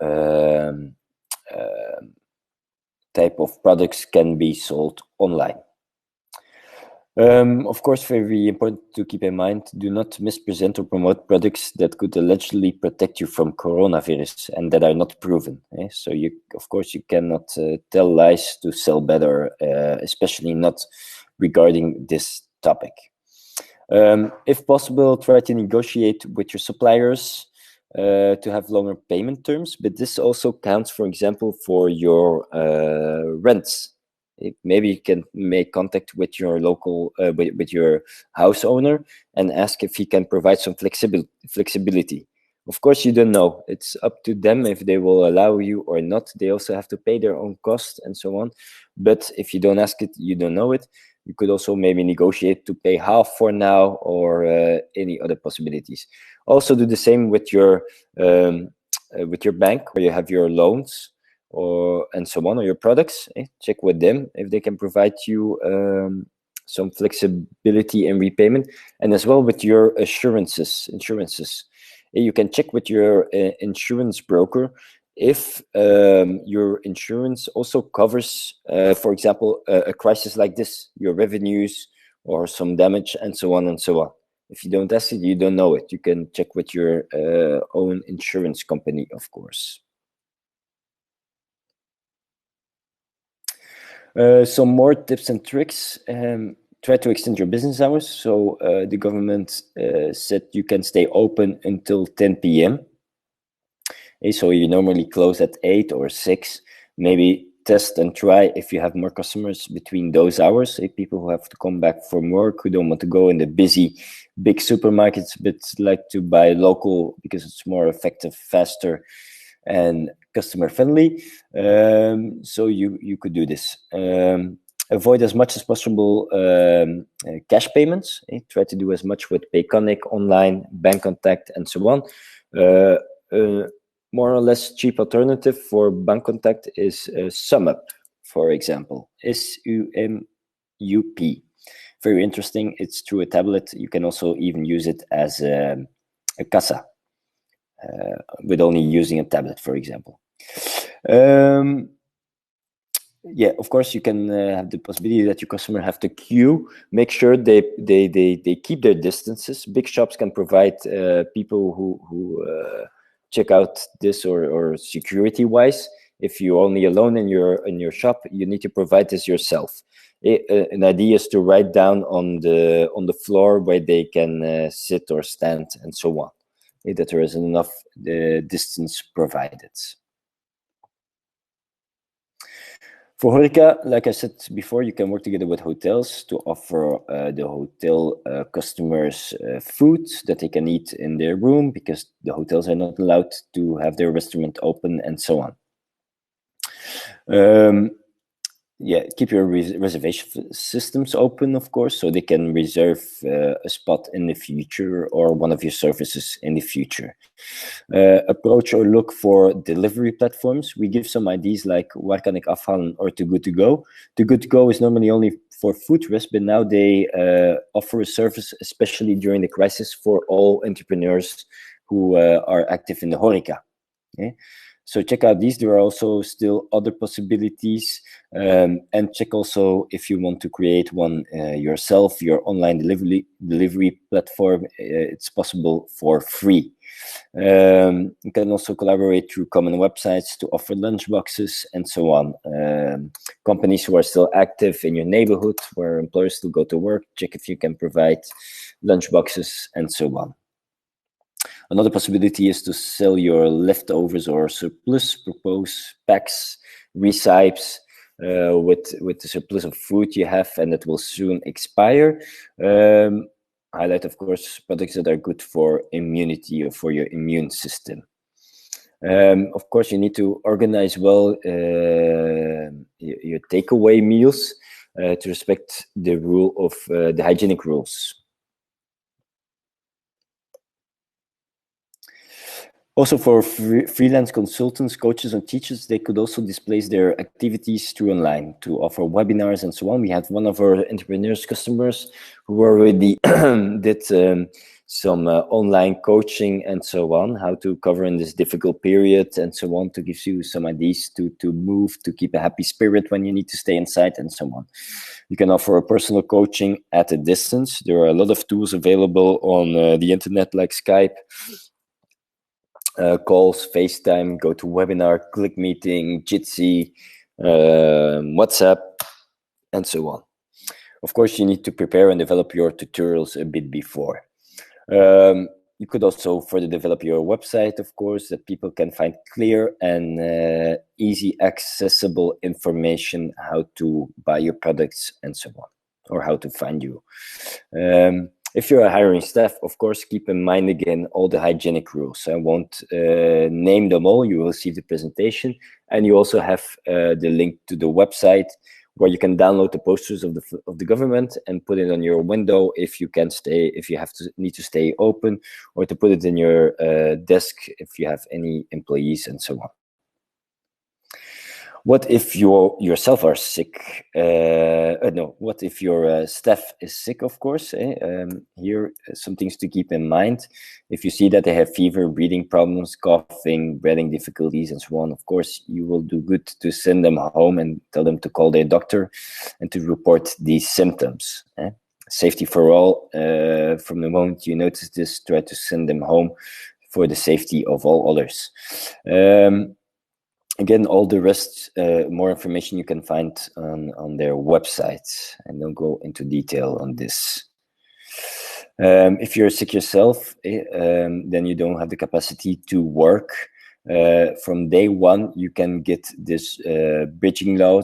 type of products can be sold online. Of course, very important to keep in mind, do not mispresent or promote products that could allegedly protect you from coronavirus and that are not proven. So you, of course, you cannot tell lies to sell better, especially not regarding this topic. If possible, try to negotiate with your suppliers to have longer payment terms, but this also counts, for example, for your rents. Maybe you can make contact with your local, with your house owner and ask if he can provide some flexibility. Of course, you don't know. It's up to them if they will allow you or not. They also have to pay their own costs and so on. But if you don't ask it, you don't know it. You could also maybe negotiate to pay half for now, or any other possibilities. Also do the same with your bank, where you have your loans and so on, or your products. Check with them if they can provide you some flexibility in repayment, and as well with your insurances. You can check with your insurance broker if your insurance also covers, for example, a crisis like this, your revenues or some damage and so on and so on. If you don't ask it, you don't know it. You can check with your own insurance company, of course. Some more tips and tricks. Try to extend your business hours. So the government said you can stay open until 10 p.m. So you normally close at 8 or 6. Maybe test and try if you have more customers between those hours. People who have to come back from work, who don't want to go in the busy big supermarkets, but like to buy local because it's more effective, faster, and customer friendly. So you could do this. Avoid as much as possible cash payments. Try to do as much with Payconic, online, bank contact, and so on. More or less cheap alternative for bank contact is SumUp, for example. SUMUP. Very interesting. It's through a tablet. You can also even use it as a casa, with only using a tablet, for example. Yeah, of course, you can have the possibility that your customer have to queue. Make sure they keep their distances. Big shops can provide people who check out this, or security wise. If you're only alone in your shop, you need to provide this yourself. An idea is to write down on the floor where they can sit or stand and so on. That there is enough distance provided. For Horeca, like I said before, you can work together with hotels to offer the hotel customers food that they can eat in their room, because the hotels are not allowed to have their restaurant open and so on. Yeah, keep your reservation systems open, of course, so they can reserve a spot in the future or one of your services in the future. Approach or look for delivery platforms. We give some ideas like Waar kan ik afhalen or Too Good To Go. Too Good To Go is normally only for food rest, but now they offer a service, especially during the crisis, for all entrepreneurs who are active in the Horeca. Okay? So check out these. There are also still other possibilities, and check also if you want to create one yourself, your online delivery platform. It's possible for free. You can also collaborate through common websites to offer lunchboxes and so on. Companies who are still active in your neighborhood, where employers still go to work, check if you can provide lunchboxes and so on. Another possibility is to sell your leftovers or surplus, propose packs, recipes with the surplus of food you have and that will soon expire. Highlight, of course, products that are good for immunity or for your immune system. Of course, you need to organize well your takeaway meals to respect the rule of the hygienic rules. Also, for freelance consultants, coaches, and teachers, they could also display their activities through online to offer webinars and so on. We had one of our entrepreneurs customers who already did some online coaching and so on, how to cover in this difficult period and so on, to give you some ideas to move, to keep a happy spirit when you need to stay inside and so on. You can offer a personal coaching at a distance. There are a lot of tools available on the internet, like Skype, calls, FaceTime, GoToWebinar, ClickMeeting, Jitsi, WhatsApp, and so on. Of course, you need to prepare and develop your tutorials a bit before. You could also further develop your website, of course, that people can find clear and easy accessible information how to buy your products and so on, or how to find you. If you're hiring staff, of course, keep in mind again all the hygienic rules. I won't name them all. You will see the presentation, and you also have the link to the website where you can download the posters of the government and put it on your window if you need to stay open, or to put it in your desk if you have any employees and so on. What if you yourself are sick? What if your staff is sick, of course? Here, some things to keep in mind. If you see that they have fever, breathing problems, coughing, breathing difficulties, and so on, of course, you will do good to send them home and tell them to call their doctor and to report these symptoms. Safety for all. From the moment you notice this, try to send them home for the safety of all others. Again, all the rest, more information you can find on their website. I don't go into detail on this. If you're sick yourself, then you don't have the capacity to work. From day one, you can get this bridging loan,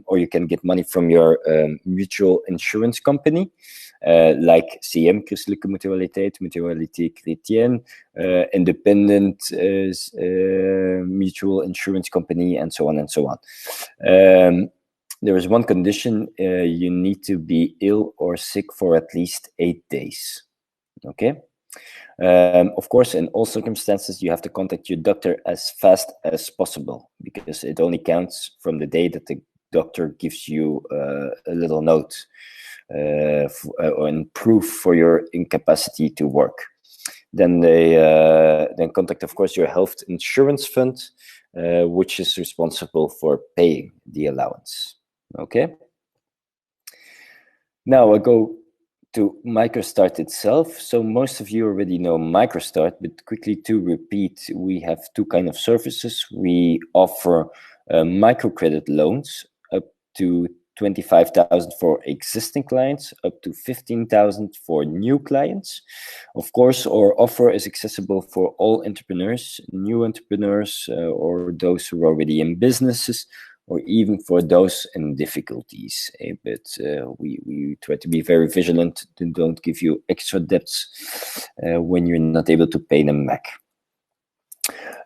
or you can get money from your mutual insurance company. Like CM, Christelijke Mutualiteit, Mutualité Chrétienne, independent mutual insurance company, and so on and so on. There is one condition: you need to be ill or sick for at least 8 days. Okay. Of course, in all circumstances, you have to contact your doctor as fast as possible, because it only counts from the day that the doctor gives you a little note and proof for your incapacity to work. Then they contact, of course, your health insurance fund, which is responsible for paying the allowance. Okay. Now I go to Microstart itself. So most of you already know Microstart, but quickly to repeat, we have two kinds of services. We offer microcredit loans up to 25,000 for existing clients, up to 15,000 for new clients. Of course, our offer is accessible for all entrepreneurs, new entrepreneurs, or those who are already in businesses, or even for those in difficulties. But we try to be very vigilant to don't give you extra debts when you're not able to pay them back.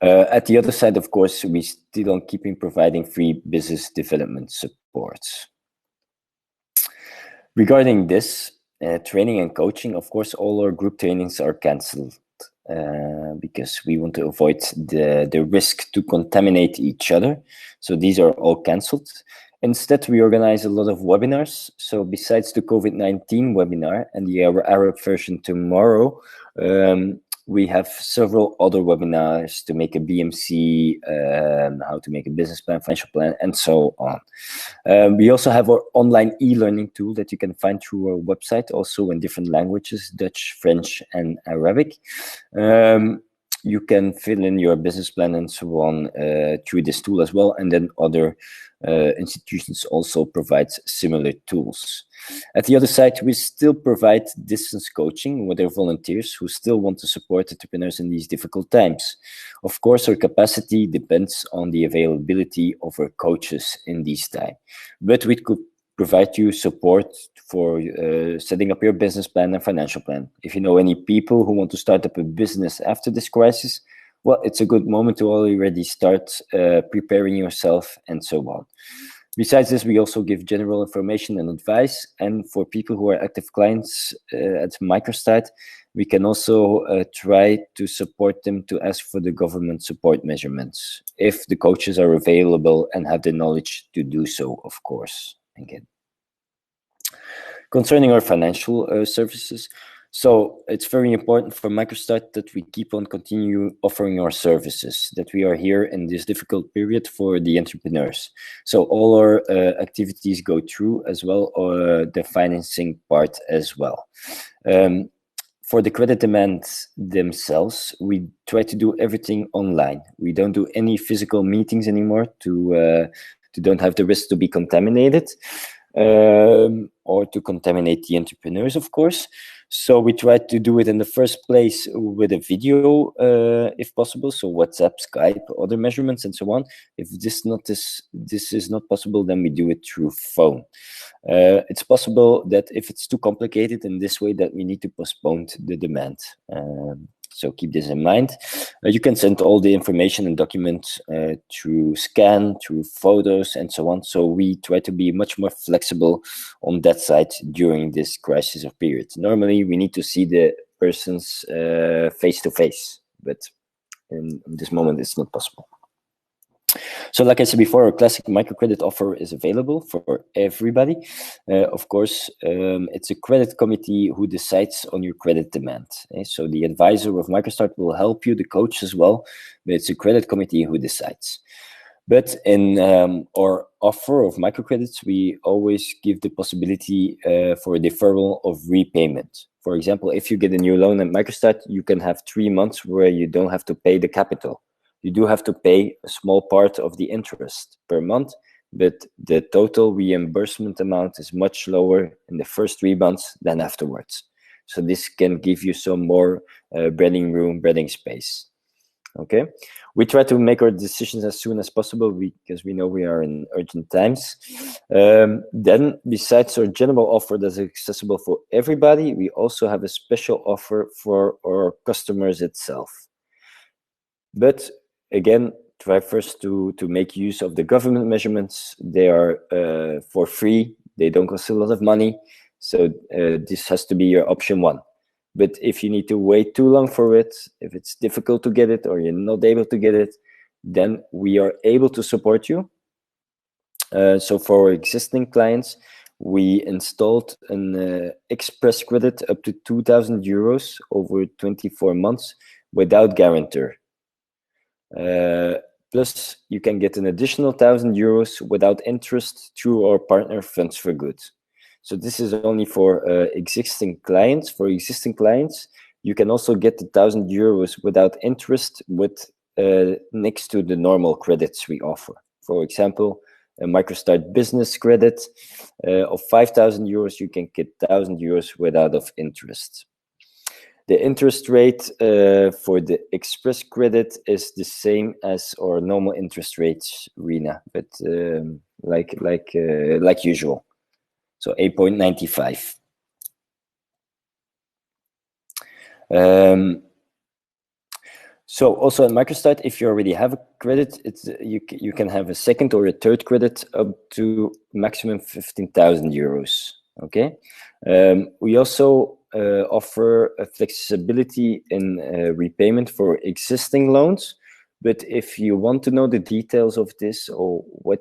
At the other side, of course, we still on keeping providing free business development support. Regarding this training and coaching, of course, all our group trainings are cancelled because we want to avoid the risk to contaminate each other. So these are all cancelled. Instead, we organize a lot of webinars. So besides the COVID-19 webinar and the Arab version tomorrow, we have several other webinars to make a BMC, how to make a business plan, financial plan, and so on. We also have our online e-learning tool that you can find through our website, also in different languages, Dutch, French, and Arabic. You can fill in your business plan and so on through this tool as well, and then other institutions also provide similar tools. At the other side, we still provide distance coaching with our volunteers who still want to support entrepreneurs in these difficult times. Of course, our capacity depends on the availability of our coaches in these times, but we could provide you support for setting up your business plan and financial plan. If you know any people who want to start up a business after this crisis, well, it's a good moment to already start preparing yourself and so on. Besides this, we also give general information and advice. And for people who are active clients at Microstart, we can also try to support them to ask for the government support measurements, if the coaches are available and have the knowledge to do so, of course. Again, concerning our financial services, so it's very important for Microstart that we keep on continue offering our services, that we are here in this difficult period for the entrepreneurs. So all our activities go through as well, or the financing part as well. For the credit demands themselves, we try to do everything online. We don't do any physical meetings anymore to don't have the risk to be contaminated or to contaminate the entrepreneurs, of course. So we try to do it in the first place with a video, if possible. So WhatsApp, Skype, other measurements, and so on. If this is not possible, then we do it through phone. It's possible that if it's too complicated in this way, that we need to postpone the demand. So keep this in mind. You can send all the information and documents through scan, through photos, and so on. So we try to be much more flexible on that side during this crisis of period. Normally, we need to see the persons face to face, but in this moment, it's not possible. So like I said before, our classic microcredit offer is available for everybody. Of course, it's a credit committee who decides on your credit demand. So the advisor of Microstart will help you, the coach as well, but it's a credit committee who decides. But in our offer of microcredits, we always give the possibility for a deferral of repayment. For example, if you get a new loan at Microstart, you can have 3 months where you don't have to pay the capital. You do have to pay a small part of the interest per month, but the total reimbursement amount is much lower in the first 3 months than afterwards. So this can give you some more breathing room, breathing space. Okay, we try to make our decisions as soon as possible because we know we are in urgent times. Then, besides our general offer that's accessible for everybody, we also have a special offer for our customers itself. But again, try first to make use of the government measurements. They are for free. They don't cost a lot of money. So this has to be your option one. But if you need to wait too long for it, if it's difficult to get it or you're not able to get it, then we are able to support you. So for our existing clients, we installed an express credit up to 2,000 euros over 24 months without guarantor. Plus, you can get an additional 1,000 euros without interest through our partner Funds for Good. So this is only for existing clients. For existing clients, you can also get the 1,000 euros without interest with next to the normal credits we offer. For example, a Microstart business credit of 5,000 euros, you can get 1,000 euros without of interest. The interest rate for the express credit is the same as our normal interest rates, Rina, but like usual. So 8.95. So also at Microstart, if you already have a credit, you can have a second or a third credit up to maximum 15,000 euros. Okay. We also offer a flexibility in repayment for existing loans. But if you want to know the details of this or what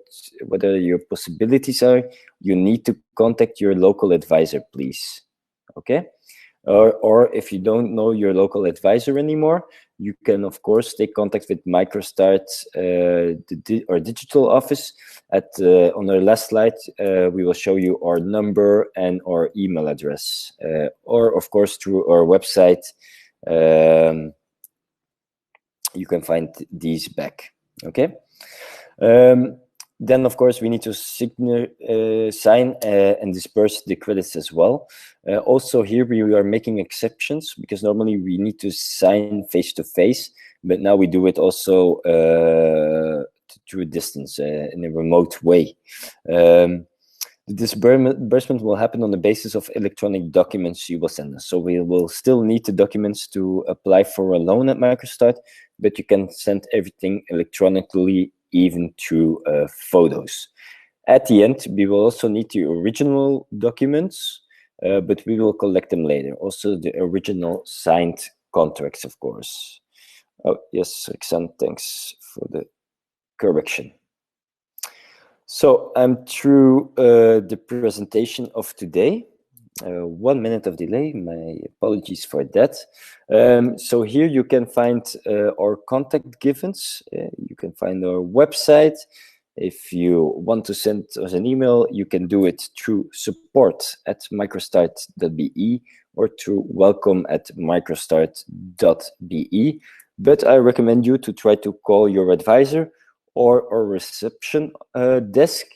your possibilities are, you need to contact your local advisor, please. Okay. Or if you don't know your local advisor anymore, you can, of course, take contact with Microstart, our digital office. On our last slide, we will show you our number and our email address, or, of course, through our website. You can find these back, okay? Then, of course, we need to sign and disperse the credits as well. Also, here we are making exceptions because normally we need to sign face-to-face, but now we do it also through distance in a remote way. The disbursement will happen on the basis of electronic documents you will send us. So we will still need the documents to apply for a loan at Microstart, but you can send everything electronically, even through photos. At the end, we will also need the original documents, but we will collect them later. Also, the original signed contracts, of course. Oh, yes, Roxanne, thanks for the correction. So I'm through the presentation of today. 1 minute of delay, my apologies for that. So here you can find our contact givens. You can find our website. If you want to send us an email, you can do it through support@microstart.be or through welcome@microstart.be. But I recommend you to try to call your advisor or our reception desk,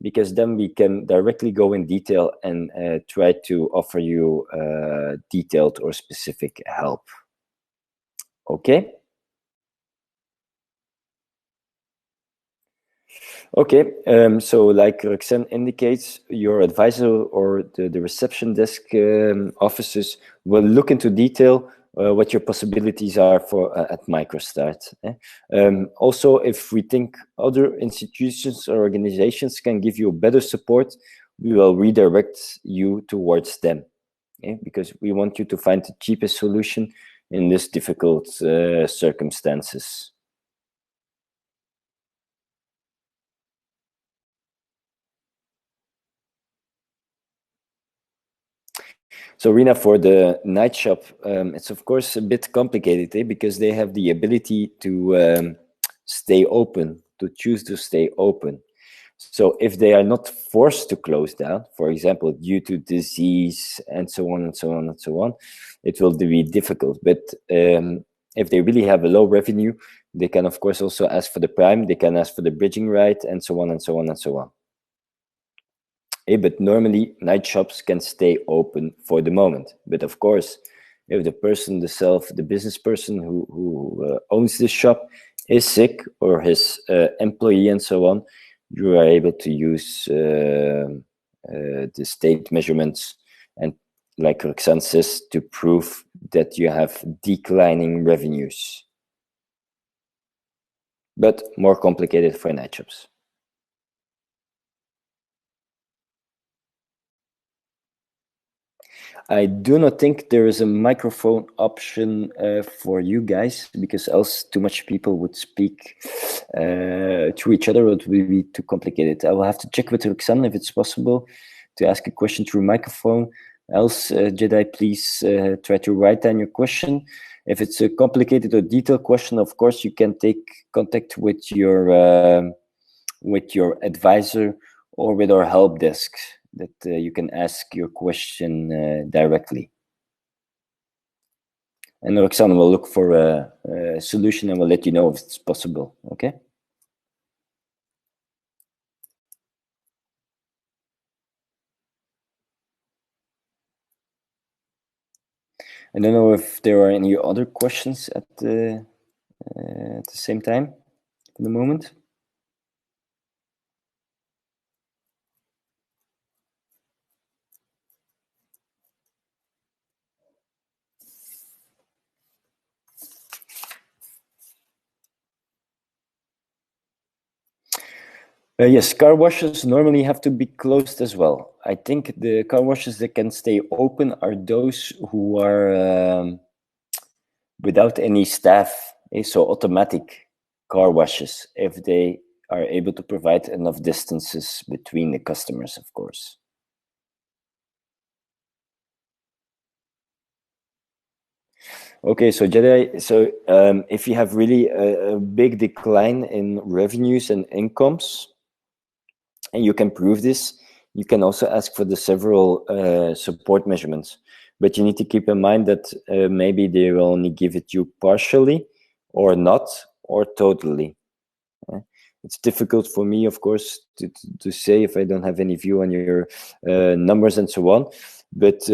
because then we can directly go in detail and try to offer you detailed or specific help. Okay? Okay, so like Roxanne indicates, your advisor or the reception desk officers will look into detail what your possibilities are for at Microstart. Also, if we think other institutions or organizations can give you better support, we will redirect you towards them, because we want you to find the cheapest solution in this difficult circumstances. So Rina, for the night shop, it's of course a bit complicated, because they have the ability to stay open, to choose to stay open. So if they are not forced to close down, for example, due to disease and so on and so on and so on, it will be difficult. But if they really have a low revenue, they can of course also ask for the prime, they can ask for the bridging right, and so on and so on and so on. But normally night shops can stay open for the moment. But of course, if the person, the business person who owns the shop is sick, or his employee and so on, you are able to use the state measurements and, like Roxanne says, to prove that you have declining revenues. But more complicated for night shops. I do not think there is a microphone option for you guys, because else too much people would speak to each other. It would be too complicated. I will have to check with Roxanne if it's possible to ask a question through microphone. Else, Jedi, please try to write down your question. If it's a complicated or detailed question, of course, you can take contact with your advisor or with our help desk, that you can ask your question directly. And Roxanne will look for a solution and will let you know if it's possible, okay? I don't know if there are any other questions at the same time at the moment. Yes, car washes normally have to be closed as well. I think the car washes that can stay open are those who are without any staff, so automatic car washes, if they are able to provide enough distances between the customers, of course. Okay, so Jedi, if you have really a big decline in revenues and incomes, and you can prove this, you can also ask for the several support measurements. But you need to keep in mind that maybe they will only give it you partially, or not, or totally. It's difficult for me, of course, to say if I don't have any view on your numbers and so on. But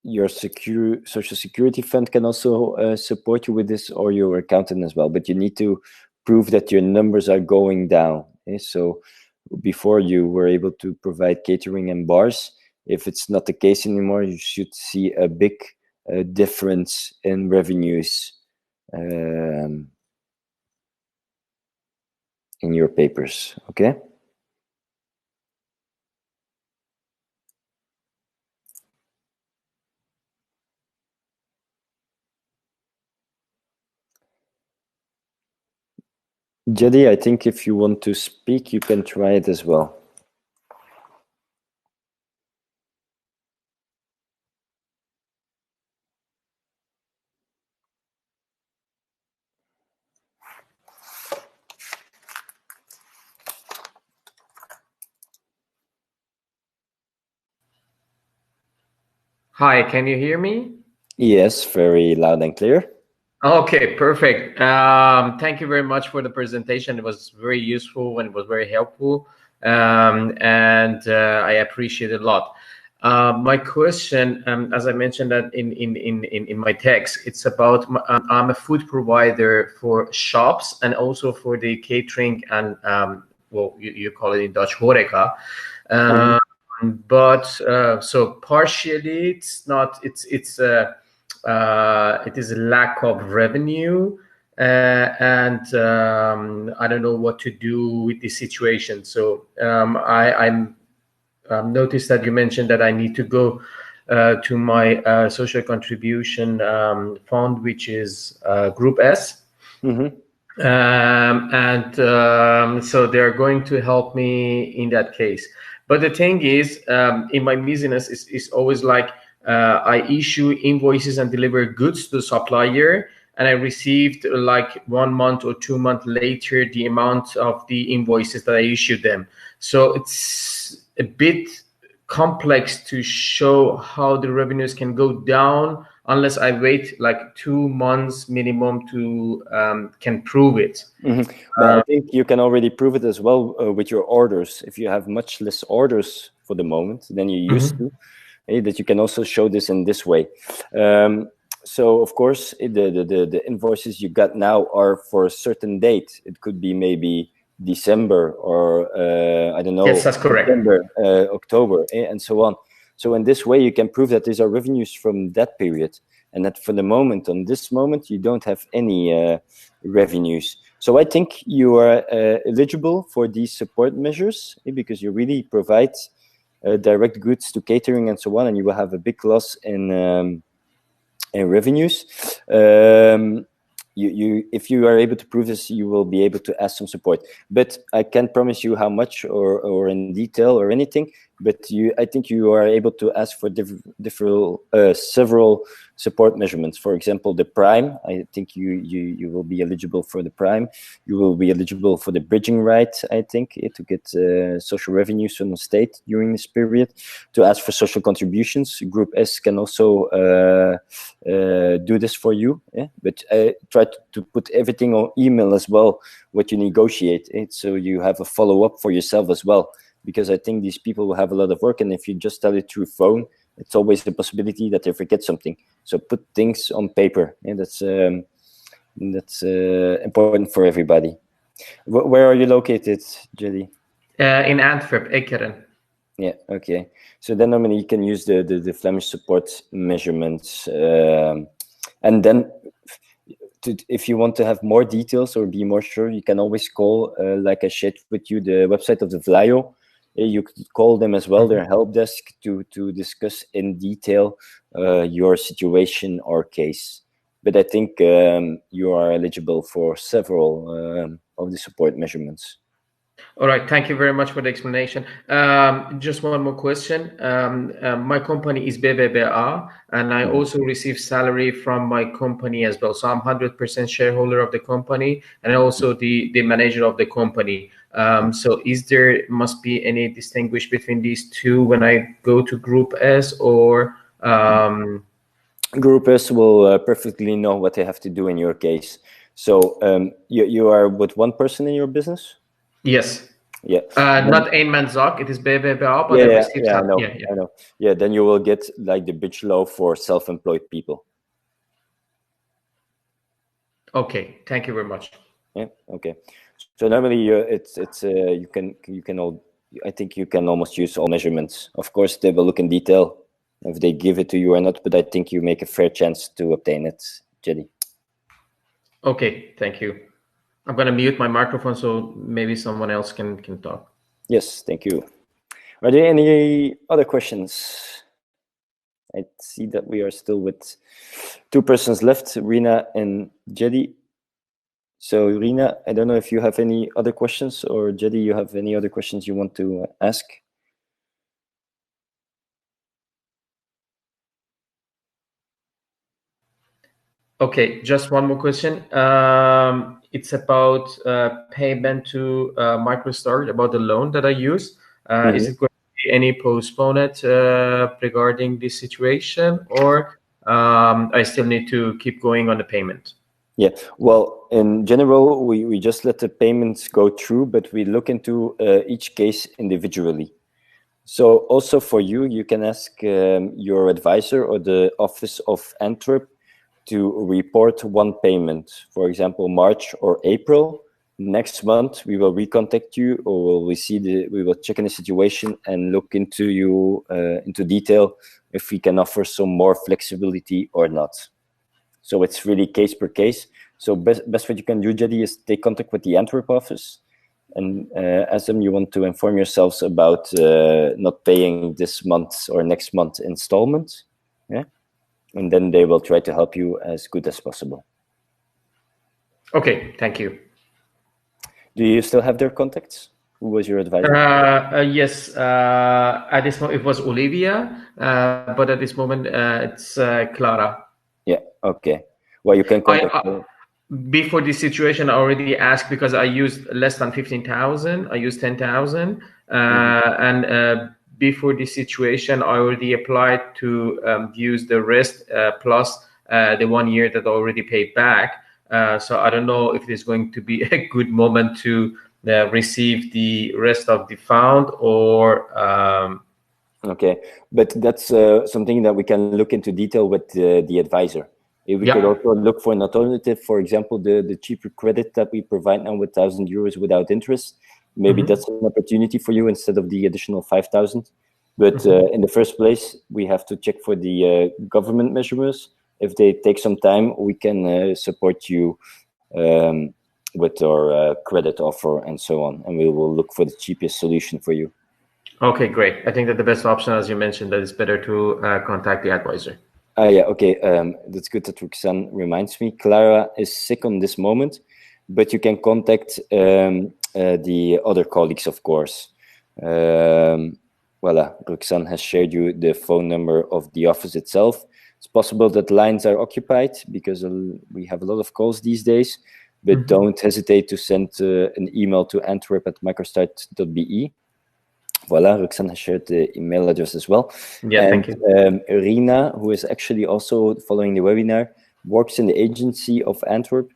your social security fund can also support you with this, or your accountant as well. But you need to prove that your numbers are going down. So before you were able to provide catering and bars, if it's not the case anymore, you should see a big difference in revenues in your papers. Okay. Jedi, I think if you want to speak, you can try it as well. Hi, can you hear me? Yes, very loud and clear. Okay, perfect. Thank you very much for the presentation. It was very useful and it was very helpful. And I appreciate it a lot. My question, as I mentioned that in my text, it's about I'm a food provider for shops and also for the catering and well, you call it in Dutch horeca. But so partially it's not it is a lack of revenue, and I don't know what to do with this situation. So I'm noticed that you mentioned that I need to go to my social contribution fund, which is Group S. So they're going to help me in that case. But the thing is, in my business, is always like I issue invoices and deliver goods to the supplier, and I received like 1 month or 2 months later the amount of the invoices that I issued them. So it's a bit complex to show how the revenues can go down unless I wait like 2 months minimum to can prove it. But I think you can already prove it as well with your orders. If you have much less orders for the moment than you used to, that you can also show this in this way. So of course, the invoices you got now are for a certain date. It could be maybe December or I don't know, Yes, that's correct. September, October, and so on. So in this way, you can prove that these are revenues from that period, and that for the moment, on this moment, you don't have any revenues. So I think you are eligible for these support measures because you really provide direct goods to catering and so on, and you will have a big loss in revenues. If you are able to prove this, you will be able to ask some support. But I can't promise you how much or in detail or anything. But I think you are able to ask for several support measurements. For example, the prime. I think you will be eligible for the prime. You will be eligible for the bridging right. I think to get social revenues from the state during this period. To ask for social contributions, Group S can also do this for you. But try to put everything on email as well. What you negotiate, so you have a follow-up for yourself as well. Because I think these people will have a lot of work, and if you just tell it through phone, it's always the possibility that they forget something. So put things on paper, and that's important for everybody. Where are you located, Jelly? In Antwerp, Ekeren. Yeah, okay. So then normally you can use the Flemish support measurements, and then if you want to have more details or be more sure, you can always call, like I shared with you, the website of the VLAIO. You could call them as well, their help desk, to discuss in detail your situation or case. But I think you are eligible for several of the support measurements. All right, thank you very much for the explanation. Just one more question. My company is BBVA, and I also receive salary from my company as well. So I'm 100% shareholder of the company, and also the manager of the company. So is there must be any distinguish between these two when I go to Group S, or Group S will perfectly know what they have to do in your case. So you are with one person in your business? Yes. Yeah. Not Einman Zak, it is BBVA, but I Yeah, receive I salary. know, Yeah. I know. Yeah, then you will get like the bitch low for self-employed people. Okay, thank you very much. Yeah, okay. So normally you can all, I think you can almost use all measurements. Of course, they will look in detail if they give it to you or not, but I think you make a fair chance to obtain it, Jedi. Okay, thank you. I'm gonna mute my microphone so maybe someone else can talk. Yes, thank you. Are there any other questions? I see that we are still with two persons left, Rina and Jedi. So Rina, I don't know if you have any other questions, or Jedi, you have any other questions you want to ask? Okay, just one more question. It's about payment to Microstart, about the loan that I use. Is it going to be any postponed regarding this situation, or I still need to keep going on the payment? Yeah, well, in general, we just let the payments go through, but we look into each case individually. So also for you, you can ask your advisor or the office of Antwerp to report one payment, for example, March or April. Next month, we will recontact you, or we will check in the situation and look into into detail if we can offer some more flexibility or not. So it's really case per case. So best what you can do, Jedi, is take contact with the Antwerp office and ask them you want to inform yourselves about not paying this month or next month installment. Yeah. And then they will try to help you as good as possible. Okay, thank you. Do you still have their contacts? Who was your advisor? Yes, at this moment it was Olivia, but at this moment it's Clara. Yeah, okay. Well, you can contact her. Before this situation, I already asked because I used less than 15,000. I used 10,000, and before this situation, I already applied to use the rest plus the 1 year that I already paid back. So I don't know if it is going to be a good moment to receive the rest of the fund, or Okay, but that's something that we can look into detail with the advisor. We could also look for an alternative, for example, the cheaper credit that we provide now with €1,000 without interest. Maybe that's an opportunity for you instead of the additional 5,000. But in the first place, we have to check for the government measures. If they take some time, we can support you with our credit offer and so on, and we will look for the cheapest solution for you. Okay, great. I think that the best option, as you mentioned, that it's better to contact the advisor. Yeah, okay. That's good that Roxanne reminds me. Clara is sick on this moment, but you can contact the other colleagues, of course. Voila, Roxanne has shared you the phone number of the office itself. It's possible that lines are occupied because we have a lot of calls these days, but don't hesitate to send an email to antwerp@microstart.be. Voila, Roxanne has shared the email address as well. Yeah, thank you. Rina, who is actually also following the webinar, works in the agency of Antwerp.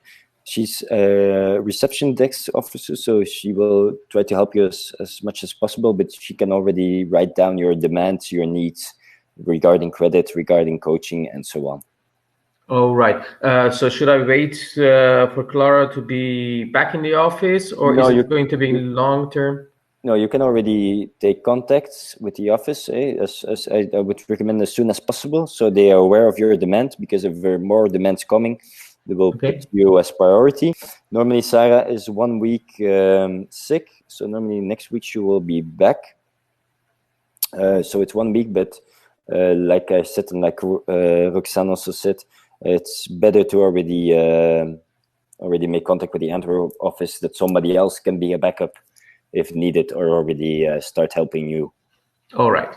She's a reception desk officer, so she will try to help you as much as possible, but she can already write down your demands, your needs regarding credit, regarding coaching, and so on. All right. So should I wait for Clara to be back in the office, or is it going to be long term? No, you can already take contacts with the office. As I would recommend as soon as possible, so they are aware of your demand. Because if there are more demands coming, they will put you as priority. Normally, Sarah is 1 week sick, so normally next week she will be back. So it's 1 week, but like I said, and like Roxanne also said, it's better to already make contact with the Antwerp office, that somebody else can be a backup. if needed, or already start helping you. All right.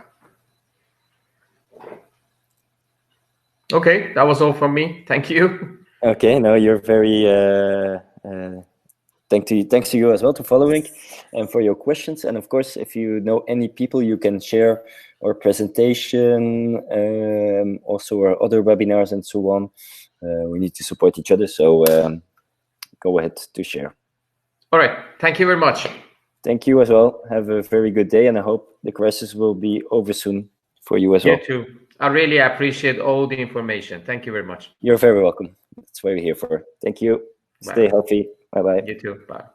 Okay, that was all from me. Thank you. Okay, no, you're very thanks to you as well for following and for your questions. And of course, if you know any people, you can share our presentation, also our other webinars and so on. We need to support each other, so go ahead to share. All right, thank you very much. Thank you as well. Have a very good day, and I hope the crisis will be over soon for you as well. You too. I really appreciate all the information. Thank you very much. You're very welcome. That's what we're here for. Thank you. Bye. Stay healthy. Bye-bye. You too. Bye.